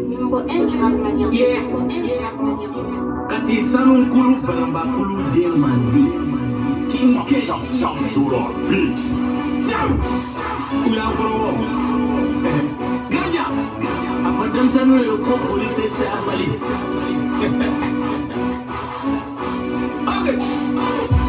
Yeah. Kati sanun kulu palamba kulu demandi. King K. Duro Beats. Ulang pro. Ganya. Apa dem sanu yo ko polite sa bali. Okay.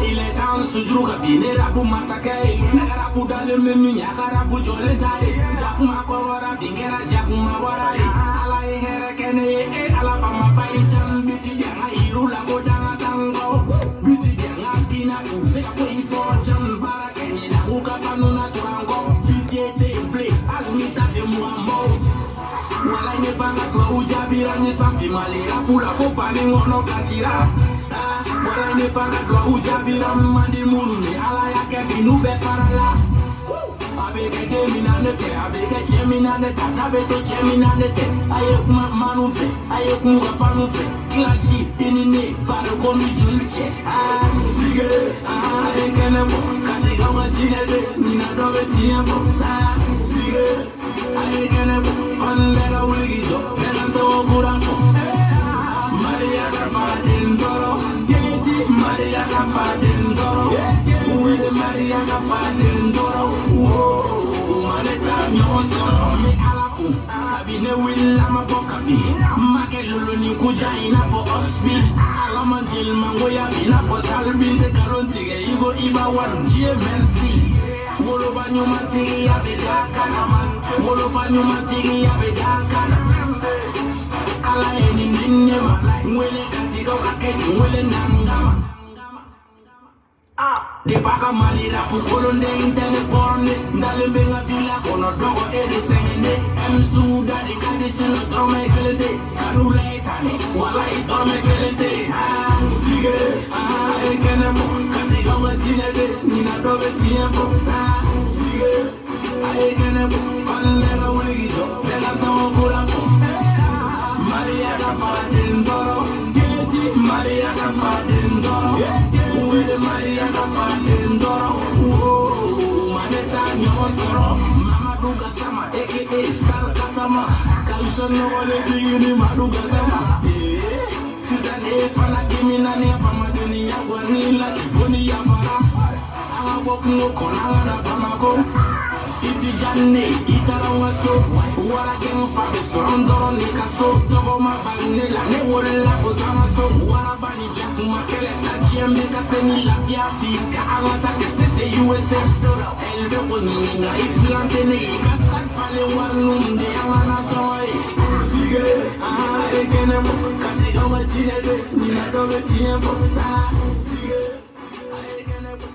Il est dans ce jour cabinet rapu massacre. Rapu dans le menu rapu jole taille. Jakuma kowara bingera jakuma warai. Ala here kene ala pama bai jam biti ya iru la bodanga tango. Biti ya kina ku te ko info jam bara kene na uka panuna turango. Biti te play azmita de muambo. Wala nye banga kwa ujabira nye sampi mali rapu la kopani ngono kasira. Wala ne paga dwa ujabira mandi mununi ala yake binu be parala abeke demina nete abeke chemina nete nabeto chemina nete aye kuma manufe aye kuma fanufe klashi inine paro komi julche sige kene mo kati kama jinede nina dobe tiempo sige kene mo pandera uligido pelanto buranko Maria Cafadin Doro Maria Cafadin Doro Maria Cafadin Doro Maneta Nyosoro Mi Alapu Kabine Willama Bokabi Makelulu ni kuja ina for Oxby Alamantil Mangoya ina for Talbi De Karontige Igo Iba Wan GMNC Woloba Nyumantigi ya Bedakana Woloba Nyumantigi ya Bedakana Ala eni ninyema Mwele katika waketi mwele nangama De baka malira kukolonde intene porne Ndale mbenga vila kono dogo ede sengene Msu dadi kadisi no trome kelete Kanu leitane wala itrome kelete Sige ekene mo katika wajinede Nina dobe tiempo Sige ekene mo Pandera uligido Bela tamo kurampo Maria Cafadin Doro Maria Cafadin Doro Maria Cafadin Doro Maneta Nyosoro Mama Duga Sama a.k.a. Star Kasama Kalishon no wale tigini Maduga Sama Sizane fana kimina ni Fama dunia Gwanila Chifoni ya fara Awa bokungo konala na Bamako Iti jane, itara waso Wala kemu pabe sorondoro ni kaso Togo mabanela, ne wole la kotama so Wala bani jaku makele na chiembe kaseni la biafika Awata ke sese USA Elve konyinga iflante ne Kastak fale walunde Amana soy Sige, ekene mo Katika wajinede, nina dobe tiempo Sige, ekene mo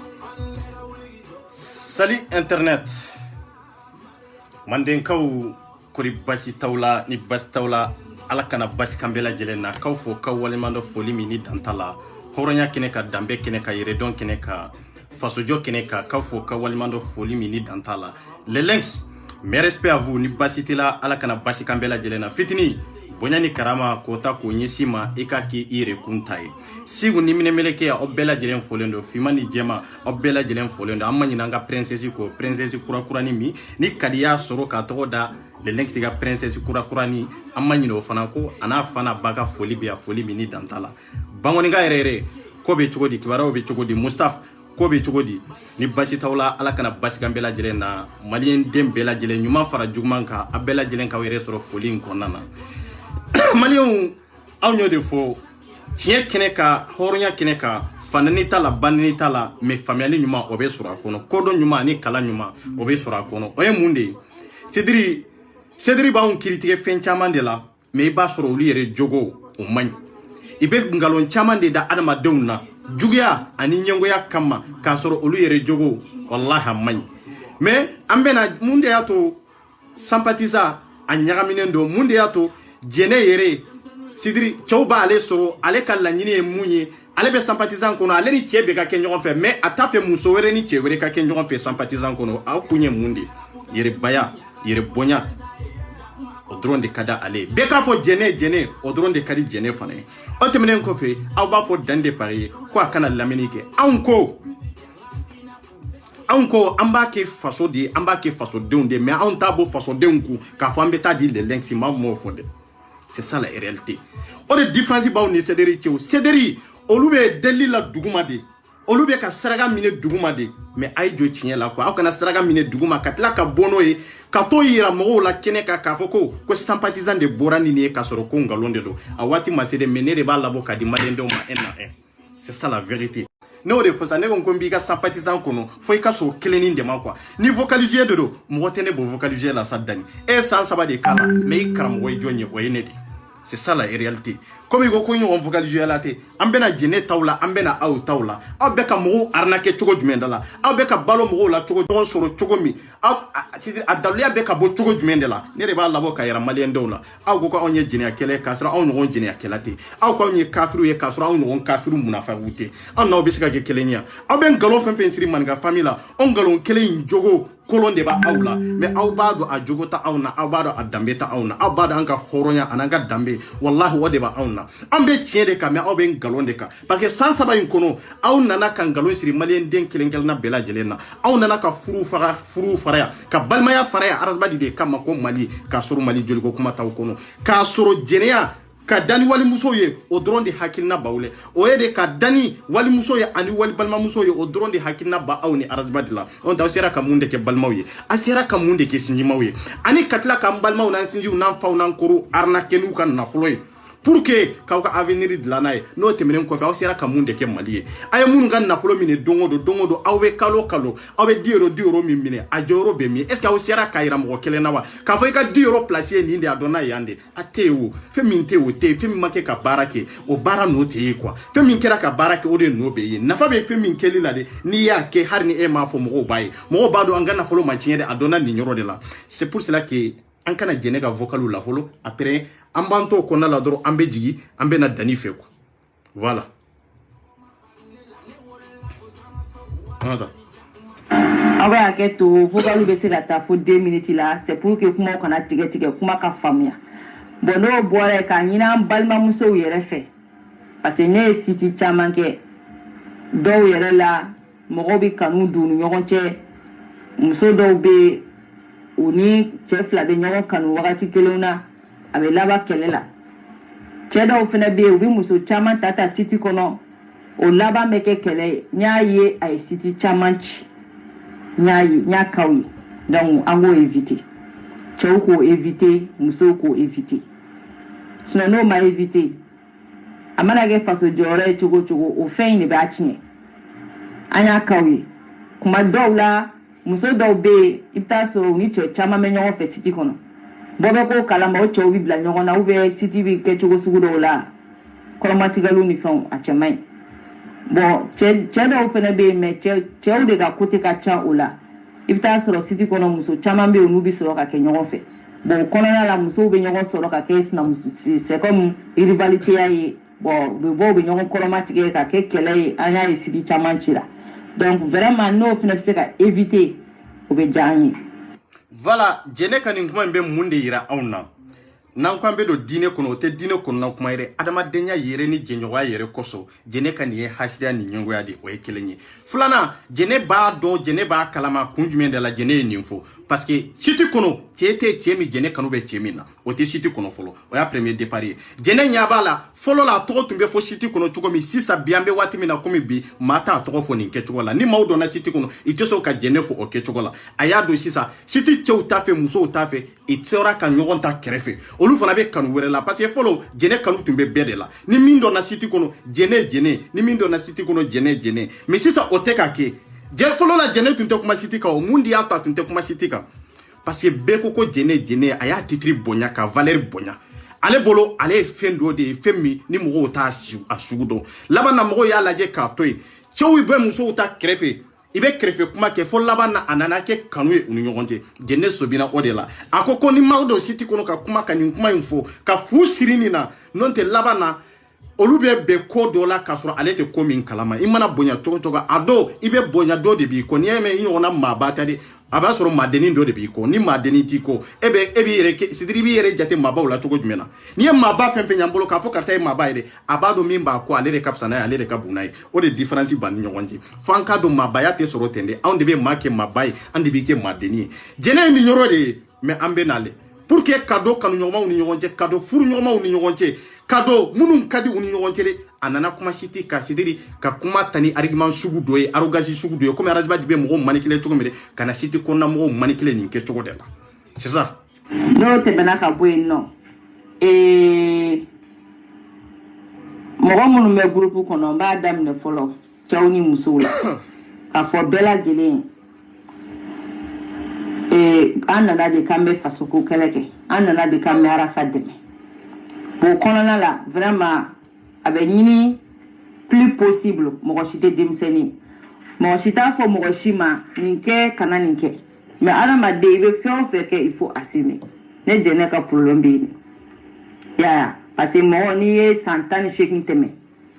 Salut Internet Manden kaw kuri basi tawla ni basi tawla ala kana basi kambela jelena kaw fo kaw walimando foli mini dantala horonya kene ka dambe kene ka yeredon kene ka fasojo kene ka kaw fo kaw walimando foli mini dantala les links mes respects à vous ni basi tila ala kana basi kambela jelena fitini bonyani karama kota ko nyisima ikaki ire kuntai sigu ni minemeleke ya obela jelen folendo fimani jema obela jelen folendo amani nanga princesse kura ni kadiya soro ka toda le links ga princesse kura ni amani no fana ko ana fana baga foli biya foli mini dantala bangoni ga rere ko be chogodi kibaro be chogodi Mustapha ko be chogodi ni basi tawla ala kana basi gambela jelen na malien dembela jelen nyuma fara jugmanka abela jelen ka were soro foli nkonana Malion awnyo de fo tiye keneka horonya keneka fanani tala banani tala me family nyuma obe sura kono kodo nyuma ni kala nyuma obe sura kono oye munde cedri ba on critique fen chamande la me ba soro uli yere jogo o man ibe ngalon chamande da adama dewna jugya ani nyengo ya kama ka soro uli yere jogo wallahi man me ambena munde yato sympathiza anyagamine ndo munde yato jene yere sidiri chouba ale soro ale kala nyini e munye ale be sympathisant kono ale ni chebe ka kenyon fe mais atafe muso were ni chebe ka kenyon fe sympathisant kono a kunye mundi yere baya yere bonya odron de kada ale be ka fo jene odron de kadi jene fane o temenen ko fe aw ba fo dande pari ko akana laminike anko amba ke faso de mais on tabo faso de nku ka fo ambeta di le links ma mo fonde c'est ça la réalité. O de différence ba ni céderi tio céderi olube deli la duguma de olube ka saraga mine duguma de mais ay jo tiɲɛ la quoi aw kana saraga mine duguma ka tila ka bono ye ka to yira mɔgɔw la kɛnɛ ka k'a fɔ ko sympathisant de bɔra ni ye ka sɔrɔ ko ngalon de don a waati ma se de mais ne de b'a labɔ ka di maliyɛndenw ma un à un. C'est ça la vérité. Ne de fɔ sa ne ko n b'i ka sympathisant kɔnɔ fo i ka sɔrɔ kelennin de ma quoi ni vocaliser de don mɔgɔ tɛ ne bɔ vocaliser la sa dani e san saba de k'a la mais i karamɔgɔ ye jɔn ye o ye ne de. C'est ça la réalité. Comme il y a un vocalisé la tête, on bena jene taula, on bena au taula, on beka mou arnaque choco du mendala, on beka balo mou la choco don sur chocomi, a dalia beka bo choco du mendela, n'ereba la boca era malien dola, au go on ye jene a kele casra, on ron jene a kelate, au ko ye kafru ye kasra, on ron kafru munafa wute, on no bisika ke kelenia, au ben galon fen siri manga famila, on galon kele in jogo. Kolon de ba aula mais aw bado a jogota awna aw bado a dambeta awna aw bado anka horonya ananga dambe wallahi wode ba awna ambe tiede ka mais aw ben galon de ka parce que sans saba in kono aw nana kan galon siri malien den kelengel na bela jelena aw nana ka furu faraya ka balmaya faraya arasbadi de kama ko mali ka soro mali joli ko kuma taw kono ka soro jeneya ka dani wali muso ye o dron de hakilna bawle o ye de ka dani wali muso ye ani wali balma muso ye o dron de hakilna ba awni arasbadila on taw sera ka munde ke balmaw ye asera ka munde ke sinjimaw ye ani katla ka balmaw nan sinjiw nan faw nan koru arna kenu kan na floy pour que ka avenir de lanaye no temenen ko fa sera ka munde ke mali ay mun gan na flo mine dongodo awbe kalo awbe dioro mi mine a joro be mi est ce que aw sera ka ira mo kele na wa ka fa ka dioro placer ni ndi adona yande atewo fe min te o te fe min make ka barake o bara no te quoi fe min kera ka barake o de no be ye na fa be fe min kele la de ni ya ke har ni e ma fo mo baye mo ba do angana flo ma tiende adona ni nyoro de la c'est pour cela que an kana jene ka vocalu la folo après an banto konna la doro ambe jigi ambe na dani fe ko voilà anda awa aketo vocalu be se la ta fo 2 minutes là c'est pour que kuma kana tige kuma ka famia bono boire ka nyina balma muso yere fe parce que ne siti chamanke do yere la mo bi kanu dunu nyogonche muso do be uni chef la be nyogo kanu wakati kelona abe laba kelela cheda ofena be ubi muso chama tata city kono o laba meke kele nyaye ay city chamanchi nyaye nyakawi donc ango éviter choko éviter muso ko éviter sinon no ma éviter amana ge faso jore chogo o fein ne ba chinye anya kawi kuma dawla muso daw be ipta so ni chama me nyogo fe city kono bobe ko kala ma o chowi bla nyogo na uve city bi ke chogo sugudo la kolomatigalu ni fon a chamai bon che daw fe na be me che de ga kote ka cha ola ipta so city kono muso chama be onu bi so ka ke nyogo fe bon kono na la muso be nyogo so ka ke na muso c'est comme rivalité ya bon be nyogo kolomatiga ka ke kele anya e city chamanchira. Donc vraiment no fina biseka éviter obejani. Voilà, jene kanin kuma mbe munde yira auna. Nan kwambe do dine kono te dine kono na kuma yire adama denya yere ni jenyowa yere koso jene kaniye hasida ni nyongo ya di oye kelenye. Fulana jene ba do jene ba kalama kunjumende la jene ninfo parce que siti kono tiete tiemi jene kanu be tiemina o te siti kono folo o ya premier départ jene nyaba la folo la to tumbe fo siti kono tugo mi sisa biambe wati mina komi bi mata to fo ni kechugo la ni maudo na siti kono iteso ka jene fo o kechugo la aya do sisa siti che utafe muso utafe itora ka nyogonta kerefe olu fana be kanu were la parce que folo jene kanu tumbe bede la ni mindo na siti kono jene ni mindo na siti kono jene mais sisa oteka ke jel folo la jene tunte kuma sitika o mundi ata tunte kuma sitika parce que beko ko jene aya titri bonya ka valeur bonya ale bolo ale fendo de femi ni mo ta asugudo laba na mo ya laje ka toy chewi be muso ta krefe ibe krefe kuma ke fo laba na anana ke kanwe unu nyogonte jene sobina odela akoko ni mawdo siti kono ka kuma kan kuma info ka fu sirini na nonte laba na olube be ko dola kasura alete ko min kalama imana bonya togo ado ibe bonya do de bi ko ni eme yona mabata de aba soro madeni do de bi ko ni madeni ti ko ebe yere sidiri bi yere jate maba wala togo jumena ni maba femfe nyambolo ka fo karsa maba ide abado mimba ko ale de kapsana ale de kabunai o de difference ban nyonji fanka do maba ya te soro tende on de be make mabai andi bi ke madeni jene ni nyoro de me ambe nale pour que cadeau kanu ɲɔgɔnmaw ni ɲɔgɔn cɛ cadeau furu ɲɔgɔnmaw ni ɲɔgɔn cɛ cadeau minnu ka di u ni ɲɔgɔn cɛ de a nana kuma siti ka sidiri ka kuma tani argument sugu dɔ ye arrogance sugu dɔ ye comme arrogance bɛ mɔgɔw manipuler cogo min kana siti kɔnɔna mɔgɔw manipuler nin kɛ cogo de la c'est ça n'o tɛmɛna ka bɔ yen nɔ mɔgɔ minnu bɛ groupe kɔnɔ n b'a daminɛ fɔlɔ cɛw ni musow la k'a fɔ bɛɛ lajɛlen an nana de k'an bɛ fasoko kɛlɛ kɛ an nana de k'an bɛ arasa dɛmɛ o kɔnɔna la vraiment a bɛ ɲini plus possible mɔgɔ si tɛ denmisɛnnin mɔgɔ si t'a fɔ mɔgɔ si ma nin kɛ kana nin kɛ mais adamaden i bɛ fɛn o fɛn kɛ il faut assumer ne jɛnɛ ka problème bɛ yen ya parce que mɔgɔ n'i ye san 18 tɛmɛ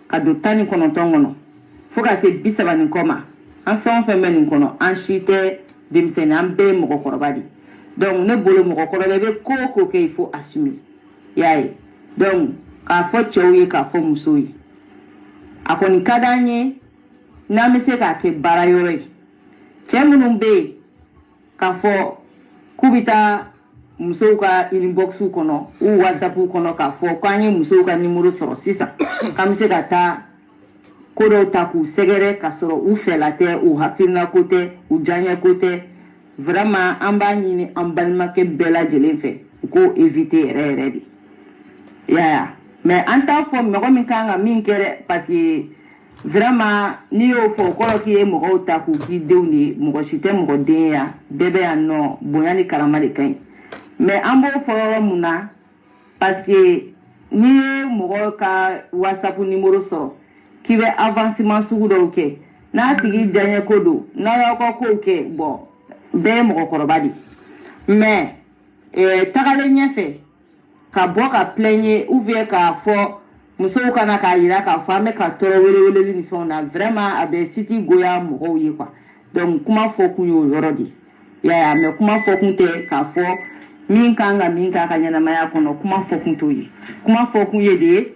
ka don 19 kɔnɔ fo ka se 30 nin kɔ ma an fɛn o fɛn bɛ nin kɔnɔ an si tɛ denmisɛnnin an bɛɛ ye mɔgɔkɔrɔba de donc ne bolo mɔgɔkɔrɔba i bɛ ko o ko kɛ il faut assumer y'a ye donc k'a fɔ cɛw ye k'a fɔ musow ye a kɔni ka d'an ye n'an bɛ se k'a kɛ baara yɔrɔ ye cɛ minnu bɛ yen k'a fɔ k'u bɛ taa musow ka inbox kɔnɔ u whatsapp kɔnɔ k'a fɔ k'an ye musow ka numéro sɔrɔ sisan k'an bɛ se ka taa ko dɔw ta k'u sɛgɛrɛ ka sɔrɔ u fɛla tɛ u hakilina ko tɛ u diyaɲɛ ko tɛ vraiment an b'a ɲini an balimakɛ bɛɛ lajɛlen fɛ u k'o éviter yɛrɛ yɛrɛ de yaya mais an t'a fɔ mɔgɔ min kan ka min kɛ dɛ parce que vraiment n'i y'o fɔ o kɔrɔ k'i ye mɔgɔw ta k'u k'i denw de ye mɔgɔ si tɛ mɔgɔ den ye yan bɛɛ bɛ yan nɔ bonya ni karama de ka ɲi mais an b'o fɔ yɔrɔ mun na parce que n'i ye mɔgɔ ka whatsapp numéro sɔrɔ k'i bɛ avancement sugu dɔw kɛ n'a tigi diyaɲɛ ko don n'a y'aw ka kow kɛ bon bɛɛ ye mɔgɔkɔrɔba de mais tagalen ɲɛfɛ ka bɔ ka plaigner ou bien k'a fɔ musow kana k'a yira k'a fɔ an bɛ ka tɔɔrɔ weleweleli ni fɛnw na vraiment a bɛ siti goya mɔgɔw ye quoi donc kuma fɔ kun y'o yɔrɔ de yaya mais kuma fɔ kun tɛ k'a fɔ min kan ka min k'a ka ɲɛnamaya kɔnɔ kuma fɔ kun t'o ye kuma fɔ kun ye de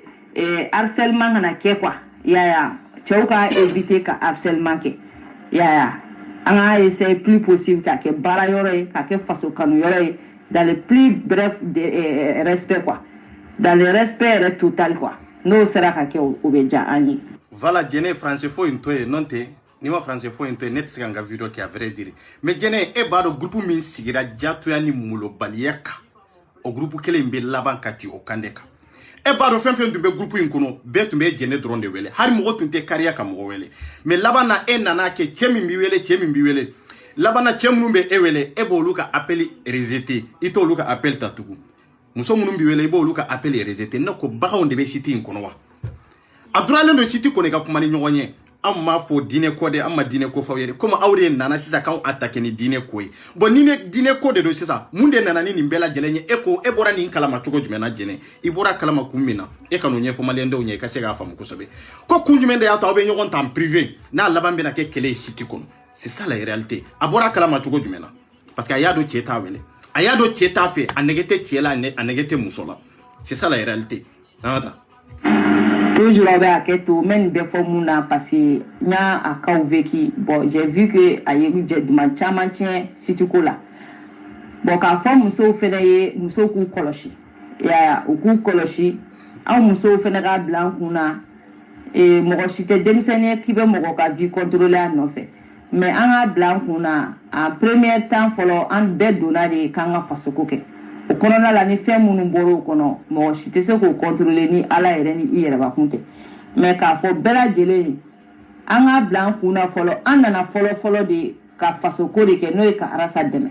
harcèlement kana kɛ quoi yaya cɛw ka éviter ka harcèlement kɛ yaya an ka essayer plus possible k'a kɛ baara yɔrɔ ye k'a kɛ faso kanu yɔrɔ ye dans le plus bref respect quoi dans le respect total quoi n'o sera ka kɛ o bɛ diya an ye voilà jɛnɛ français fo in to ye non tɛ ni ma français fo in to ye ne tɛ se ka n ka video kɛ a vrai dire mais jɛnɛ e b'a dɔn groupe min sigira jatoya ni molobaliya kan o groupe kelen bɛ laban ka ti o kan de kan e b'a dɔn fɛn fɛn tun bɛ groupe in kɔnɔ bɛɛ tun bɛ jɛnɛ dɔrɔn de wele hali mɔgɔ tun tɛ kariya ka mɔgɔ wele mais laban na e nana kɛ cɛ min b'i wele cɛ min b'i wele laban na cɛ minnu bɛ e wele e b'olu ka appel rejeté i t'olu ka appel ta tugun muso minnu b'i wele i b'olu ka appel rejeté ne ko baganw de bɛ site in kɔnɔ wa a duralen don site kɔnɔ ka kuma ni ɲɔgɔn ye an m'a fɔ diinɛ ko de an ma diinɛ ko f'aw ye comme aw de nana sisan k'anw attaquer ni diinɛ ko ye bon ni diinɛ ko de don sisan mun de nana ni nin bɛɛ lajɛlen ye e ko e bɔra nin kalama cogo jumɛn na jɛnɛ i bɔra kalama kun min na e ka n'o ɲɛfɔ maliyɛndenw ɲɛ i ka se k'a faamu kosɛbɛ ko kun jumɛn de y'a to aw bɛ ɲɔgɔn ta en privé n'a laban bɛna kɛ kɛlɛ ye site kɔnɔ c'est ça la réalité a bɔra kalama cogo jumɛn na parce que a y'a dɔn cɛ t'a wele a y'a dɔn cɛ t'a fɛ a nege tɛ cɛ la a nege tɛ muso la c'est ça la réalité an ka taa toujours aw bɛ hakɛ to n bɛ nin bɛɛ fɔ mun na parce que n y'a a cas vécu bon j'ai vu que a ye duman caman tiɲɛ site ko la bon k'a fɔ musow fɛnɛ ye musow k'u kɔlɔsi yaya u k'u kɔlɔsi anw musow fɛnɛ k'a bila an kun na mɔgɔ si tɛ denmisɛnnin ye k'i bɛ mɔgɔ ka vie contrôler a nɔfɛ mais an k'a bila an kun na en premier temps fɔlɔ an bɛɛ donna de k'an ka fasoko kɛ o kɔnɔna la ni fɛn minnu bɔra o kɔnɔ mɔgɔ si tɛ se k'o contrôler ni ala yɛrɛ ni i yɛrɛbakun tɛ mais k'a fɔ bɛɛ lajɛlen ye an k'a bila an kun na fɔlɔ an nana fɔlɔ de ka fasoko de kɛ n'o ye ka arasa dɛmɛ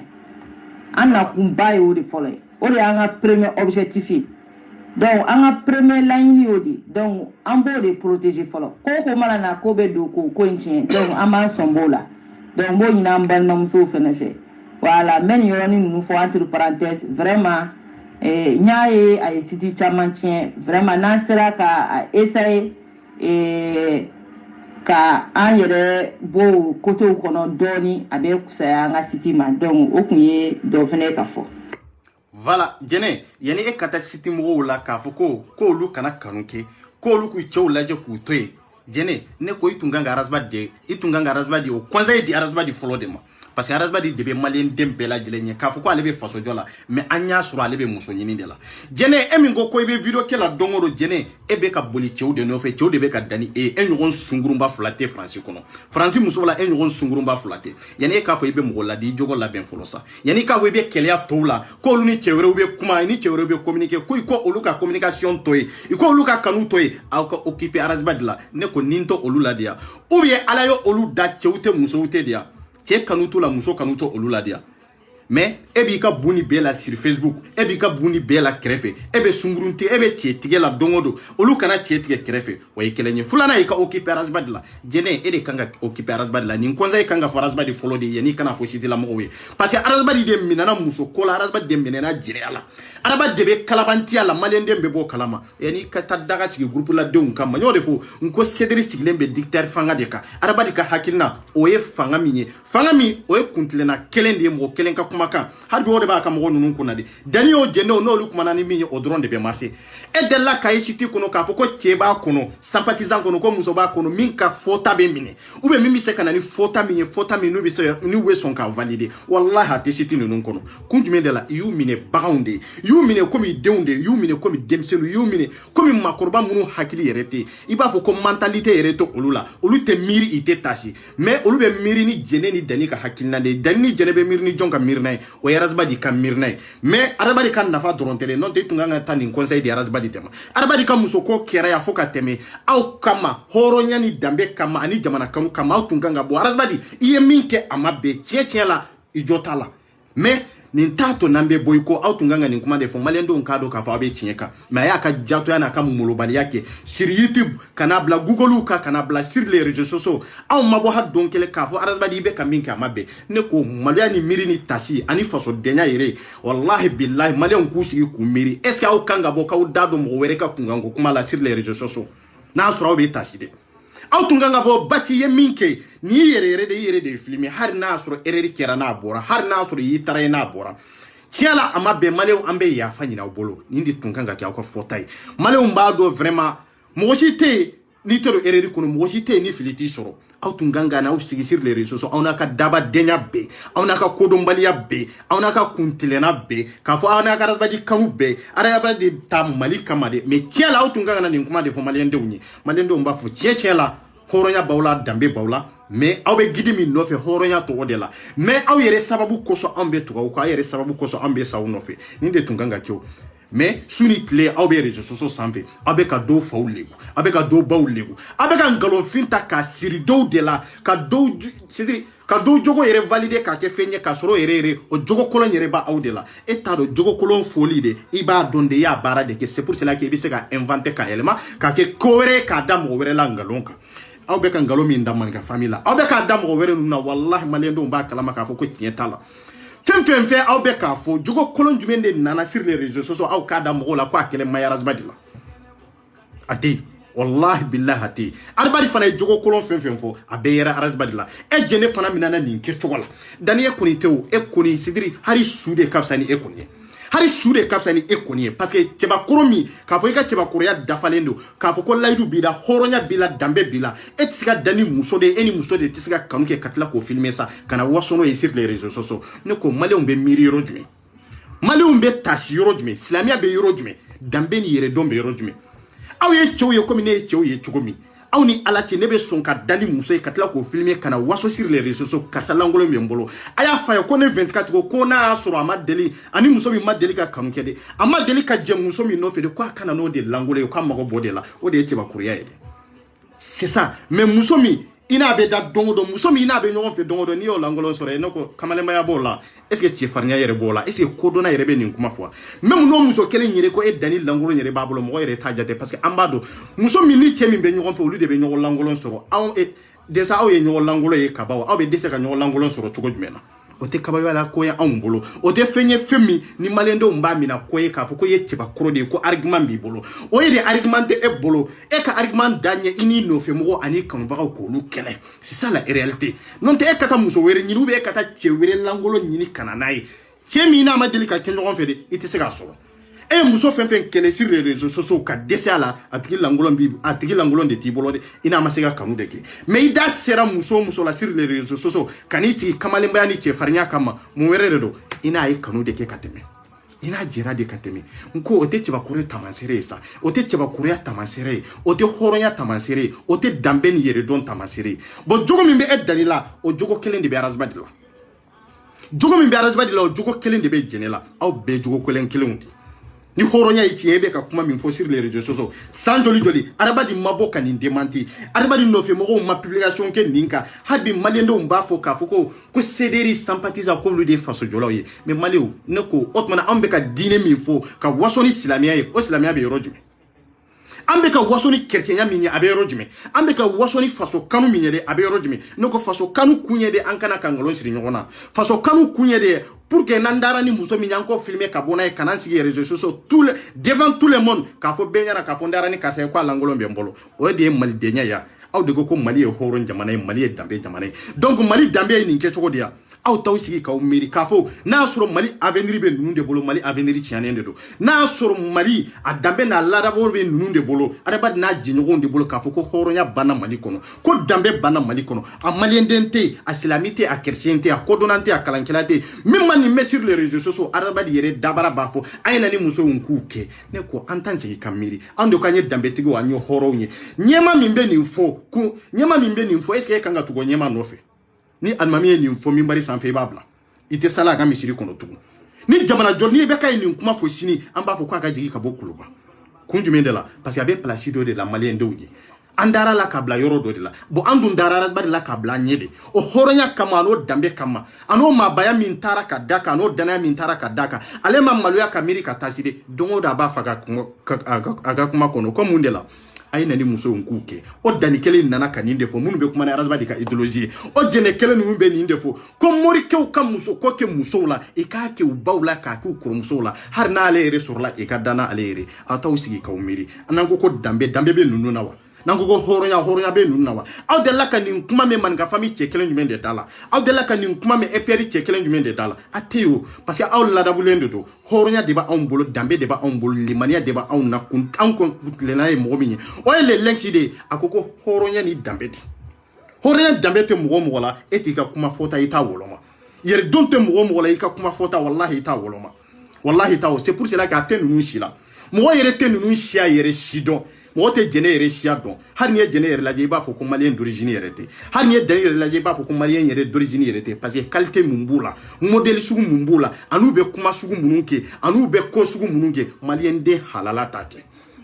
an nakunba ye o de fɔlɔ ye o de y'an ka premier objectif ye donc an ka premier laɲini y'o de donc an b'o de protéger fɔlɔ ko ko mana na ko bɛ don ko in tiɲɛ donc an b'an sɔn b'o la donc n b'o ɲini an balimamusow fɛnɛ fɛ voilà n bɛ nin yɔrɔnin ninnu fɔ entre parenthèses vraiment n y'a ye a ye site caman tiɲɛ vraiment n'an sera ka essayer ka an yɛrɛ bɔ o côtéw kɔnɔ dɔɔni a bɛ kusaya an ka site ma donc o tun ye dɔ fɛnɛ ka fɔ voilà jɛnɛ yani e ka taa site mɔgɔw la k'a fɔ ko olu kana kanu kɛ k'olu k'u cɛw lajɛ k'u to yen jɛnɛ ne ko i tun kan ka arasba di o conseil di arasba di fɔlɔ de ma parce que arasbadi de be malien dem bela jilenya ka fo ko ale be faso jola mais anya sura ale be muso nyini de la jene emingo ko be video ke la dongoro jene e be ka boli chew de no fe chew de be ka dani e enyon sungurumba flate France kono France muso la enyon sungurumba flate yani ka fo be mo la di jogo la ben folosa yani ka fo be kelia tola ko lu ni chewre be kuma ni chewre be communiquer ko oluka communication toy ko oluka kanu toy ko occuper arasbadi la ne ko ninto olula dia ou bien ala yo olu da chewte muso ute dia che kanuto la muso kanuto olula dia mais ebi ka buni bela sur Facebook ebi ka buni bela krefe ebe sungurunti ebe tietige la dongodo olu kana tietige krefe way kelenye fulana ika occuper arasbadi la jene ede kanga occuper arasbadi la nin konza kanga farasbadi follow de yani kana foshiti la mowe parce que arasbadi de minana muso kola arasbadi de minana jire ala araba de be kalabanti ala malende be bo kalama yani kata daga ci groupe la de unka manyo defo nko cedri siglembe dictateur fanga de ka arabadi ka hakilna oye fanga mi oye kuntlena kelende mo kelenka maka hadi wode ba ka mo nunu kunadi danio jeno no lu kuma ni minye odron de be marché e de la ka yiti kono ka foko cheba kono sympathisant kono ko muso ba kono min ka fota be mine ube mimi se kana ni fota mi no be se ni we son ka valider wallahi ati siti nunu kono kunjume de la yu mine baunde yu mine komi deunde yu mine komi demselu yu mine komi makorba munu hakili yerete iba fo ko mentalité yereto olula olute miri ite tashi mais olube miri ni jene ni dani ka hakilna de dani jene be miri ni jonka miri o yarasbadi kan mirnay mais arabadi kan nafa dorontele non te tunganga tani conseil de arabadi tema arabadi kan muso ko kera ya foka teme au kama horonya ni dambe kama ani jamana kanu kama au tunganga bo arabadi iye minke amabe chechela ijotala mais nintato nambe boyko au tunganga ni kuma de fo malendo nkado ka fa be chinyeka mais ya ka jato yana ka mulobali yake sur YouTube kana bla Google ka kana bla sur les réseaux sociaux au mabo ha donkele ka fo arasbadi be ka minka mabe ne ko malya ni miri ni tashi ani faso denya yere wallahi billahi malya ku sigi ku miri est ce que au kanga bo ka u dado mo were ka kungango kuma la sur les réseaux sociaux na sura be tashi de au tunganga fo bati ye minke ni yere de filmi har na sura ereri kera na bora har na sura yitare na bora tiala amabe maleu ambe ya fanyina obolo nindi tunganga kya ko fotai maleu mbado vraiment mojite ni tero ereri kono mojite ni filiti soro au tunganga na usigi sur les réseaux sociaux on a ka daba denya be on a ka kodombalia be on a ka kuntilena be ka fo on a ka rasbaji kanu be ara ba de tam mali kamade mais tiala au tunganga na nkuma de fo malende unyi malende umba fo tiela horonya bawla dambe bawla mais awbe gidimi nofe horonya to odela mais aw yere sababu koso ambe to ko yere sababu koso ambe sa unofe ninde tunganga kyo mais suni tle awbe réseaux sociaux sanfe abe ka do fawlegu abe ka do bawlegu abe ka ngalo finta ka siri do de la ka do c'est ka do jogo yere valider ka ke fenye ka soro yere o jogo kolon yere ba awdela eta do jogo kolon folie de iba donde ya bara de que c'est pour cela que bise ka inventer ka élément ka ke kowere ka damo were la ngalonka aw be kan galo min damman ka famila aw be ka damo were nuna wallahi malendo mba kalama ka fo ko tientala fem aw be ka fo jogo kolon jumende nana sur les réseaux sociaux aw ka damo la ko akele mayaras badila ati wallahi billahi ati arbari fana jogo kolon fem fo abeyera aras badila e jene fana minana nin ke chogola daniye koni tew e koni sidiri hari sude kafsani e koni hari shure kafsani ekoniye parce que teba koromi ka fo ka teba koroya dafalendo ka fo ko laydu bida horonya bila dambe bila etsika dani musode eni musode tsika kanuke katla ko filmer ça kana wasono e sur les réseaux sociaux ne ko maleum be miri rojume maleum be tashi rojume islamia be rojume dambe ni yere dombe rojume aw ye chew ye comme ne chew ye chugomi aw ni alati nebe son ka dali muso e katla ko filmer kana waso sur les réseaux sociaux karsa langolo mbolo aya fa ko ne 24 ko na soro amadeli ani muso mi madeli ka kamukede amadeli ka je muso mi no fede kwa kana no de langolo ko mago bodela o de etiba kuriya ede c'est ça mais muso mi ina be da dongo muso mi ina be nyon fe dongo ni o langolo soro e noko kamale maya bola est-ce que tu farnya yere bola est-ce que kodona yere be nin kuma fwa même no muso kele nyere ko e dani langolo nyere babolo mo yere tajate parce que ambado muso mi ni chemi be nyon fe olu de be nyon langolo soro aw e desa aw ye nyon langolo e kabawa aw be desa ka nyon langolo soro chugo jumena o te kabayo ala ko ya ambolo o te fenye femi ni malendo mba mi na ko ye ka fo ko ye tiba kro de ko argument bi bolo o ye de argument e bolo e ka argument danye ini no fe mo ani kan ba ko lu kele c'est ça la réalité non te e kata muso were nyilu be kata chewere langolo nyini kananai chemi na madeli ka kenjo fede ite se ga so e muso fɛn fɛn kɛlɛ sur les réseaux sociaux ka dɛsɛ a la a tigi langolon de t'i bolo de i n'a ma se ka kanu de kɛ mais i da sera muso la sur les réseaux sociaux kan'i sigi kamalenbaya ni cɛfarinya kama mun wɛrɛ de don i n'a ye kanu de kɛ ka tɛmɛ i n'a jɛra de ka tɛmɛ n ko o tɛ cɛbakɔrɔ tamaseere ye sa o tɛ cɛbakɔrɔya tamaseere ye o tɛ hɔrɔnya tamaseere ye o tɛ danbe ni yɛrɛdɔn tamaseere ye bon jogo min bɛ e dali la o jogo kelen de bɛ arazba de la jogo min bɛ arazba de la o jogo kelen de bɛ jɛnɛ la aw bɛɛ jogo kelenw de ni hɔrɔnya ye tiɲɛ e bɛ ka kuma min fɔ sur les réseaux sociaux san joli adamaden ma bɔ ka nin démenti adamaden nɔfɛ mɔgɔw ma publication kɛ nin kan hali bi maliyɛndenw b'a fɔ k'a fɔ ko CDR sympathise k'olu de ye fasojɔlaw ye mais maliyɛnw ne ko o tuma an bɛ ka diinɛ min fɔ ka waso ni silamɛya ye o silamɛya bɛ yɔrɔ jumɛn an bɛ ka waso ni chrétienya min ye a bɛ yɔrɔ jumɛn an bɛ ka waso ni faso kanu min ye de a bɛ yɔrɔ jumɛn ne ko faso kanu kun ye de an kana ka ngalon siri ɲɔgɔn na faso kanu kun ye de pour que n'an dara ni muso min y'an kɔ filmer ka bɔ n'a ye ka n'an sigi réseaux sociaux devant tout le monde k'a fɔ bɛɛ ɲɛna k'a fɔ n dara ni karisa ye ko a lankolon bɛ n bolo o de ye malidenya ye aw de ko Mali ye hɔrɔn jamana ye Mali ye danbe jamana ye donc Mali danbe ye nin kɛ cogo di ya aw taw sigi k'aw miiri k'a fɔ n'a sɔrɔ Mali avenir bɛ ninnu de bolo Mali avenir tiɲɛnen de don n'a sɔrɔ Mali a danbe n'a ladabɔ bɛ ninnu de bolo adamaden n'a jɛɲɔgɔnw de bolo k'a fɔ ko hɔrɔnya banna Mali kɔnɔ ko danbe banna Mali kɔnɔ a maliyɛnden tɛ yen a silamɛ tɛ yen a chrétien tɛ yen a kodɔnnan tɛ yen a kalankɛla tɛ yen min ma nin mɛ sur les réseaux sociaux adamaden yɛrɛ dabara b'a fɔ a ye na ni muso in k'u kɛ ne ko an t'an sigi ka miiri an de ko an ye danbetigiw an ye hɔrɔnw ye ɲɛma min bɛ nin fɔ est ce que e kan ka tugu ɲɛma nɔfɛ ni alimami ye nin fɔ min bari sanfɛ i b'a bila i tɛ sala a ka misiri kɔnɔ tugun ni jamana jɔ ni bɛ ka ye nin kuma fɔ sini an b'a fɔ k'a ka jigin ka bɔ kuluba kun jumɛn de la parce que a bɛ place dɔ de la maliyɛndenw ye an dara la k'a bila yɔrɔ dɔ de la bon an dun dara de la k'a bila an ɲɛ de o hɔrɔnya kama a n'o danbe kama a n'o maabaya min taara ka da kan a n'o danaya min taara ka da kan ale ma maloya ka miiri ka taasi de don o don a b'a fɔ a ka kuma kɔnɔ ko mun de la a ye na ni muso in k'u kɛ o danni kelen nana ka nin de fɔ minnu bɛ kuma ni arazba de ka idéologie ye o jɛnɛ kelen ninnu bɛ nin de fɔ ko morikɛw ka muso ko kɛ musow la i k'a kɛ u baw la k'a k'u kɔrɔmusow la hali n'ale yɛrɛ sɔrɔla i ka danna ale yɛrɛ aw t'aw sigi k'aw miiri n'an ko danbe bɛ ninnu na wa n'an ko hɔrɔnya bɛ ninnu na wa aw delila ka nin kuma mɛn maninka famille cɛ kelen jumɛn de da la aw delila ka nin kuma mɛn EPR cɛ kelen jumɛn de da la a tɛ yen o parce que aw ladabulen de don hɔrɔnya de b'anw bolo danbe de b'anw bolo limaniya de b'anw na anw tilenna ye mɔgɔ min ye o ye le lɛnsi de ye a ko hɔrɔnya ni danbe de hɔrɔnya danbe tɛ mɔgɔ la e t'i ka kuma fɔta i t'a wɔlɔma yɛrɛdon tɛ mɔgɔ la i ka kuma fɔta wallahi i t'a wɔlɔma wallahi i t'a o c'est pour cela que a tɛ ninnu si la mɔgɔ yɛrɛ tɛ ninnu siya yɛrɛ si dɔn mɔgɔ tɛ jɛnɛ yɛrɛ siya dɔn hali ni ye jɛnɛ yɛrɛ lajɛ i b'a fɔ ko maliyɛn d'origine yɛrɛ tɛ hali ni ye dani yɛrɛ lajɛ i b'a fɔ ko maliyɛn yɛrɛ d'origine yɛrɛ tɛ parce que qualité mun b'u la modèle sugu mun b'u la an'u bɛ kuma sugu minnu kɛ an'u bɛ ko sugu minnu kɛ maliyɛnden halala t'a kɛ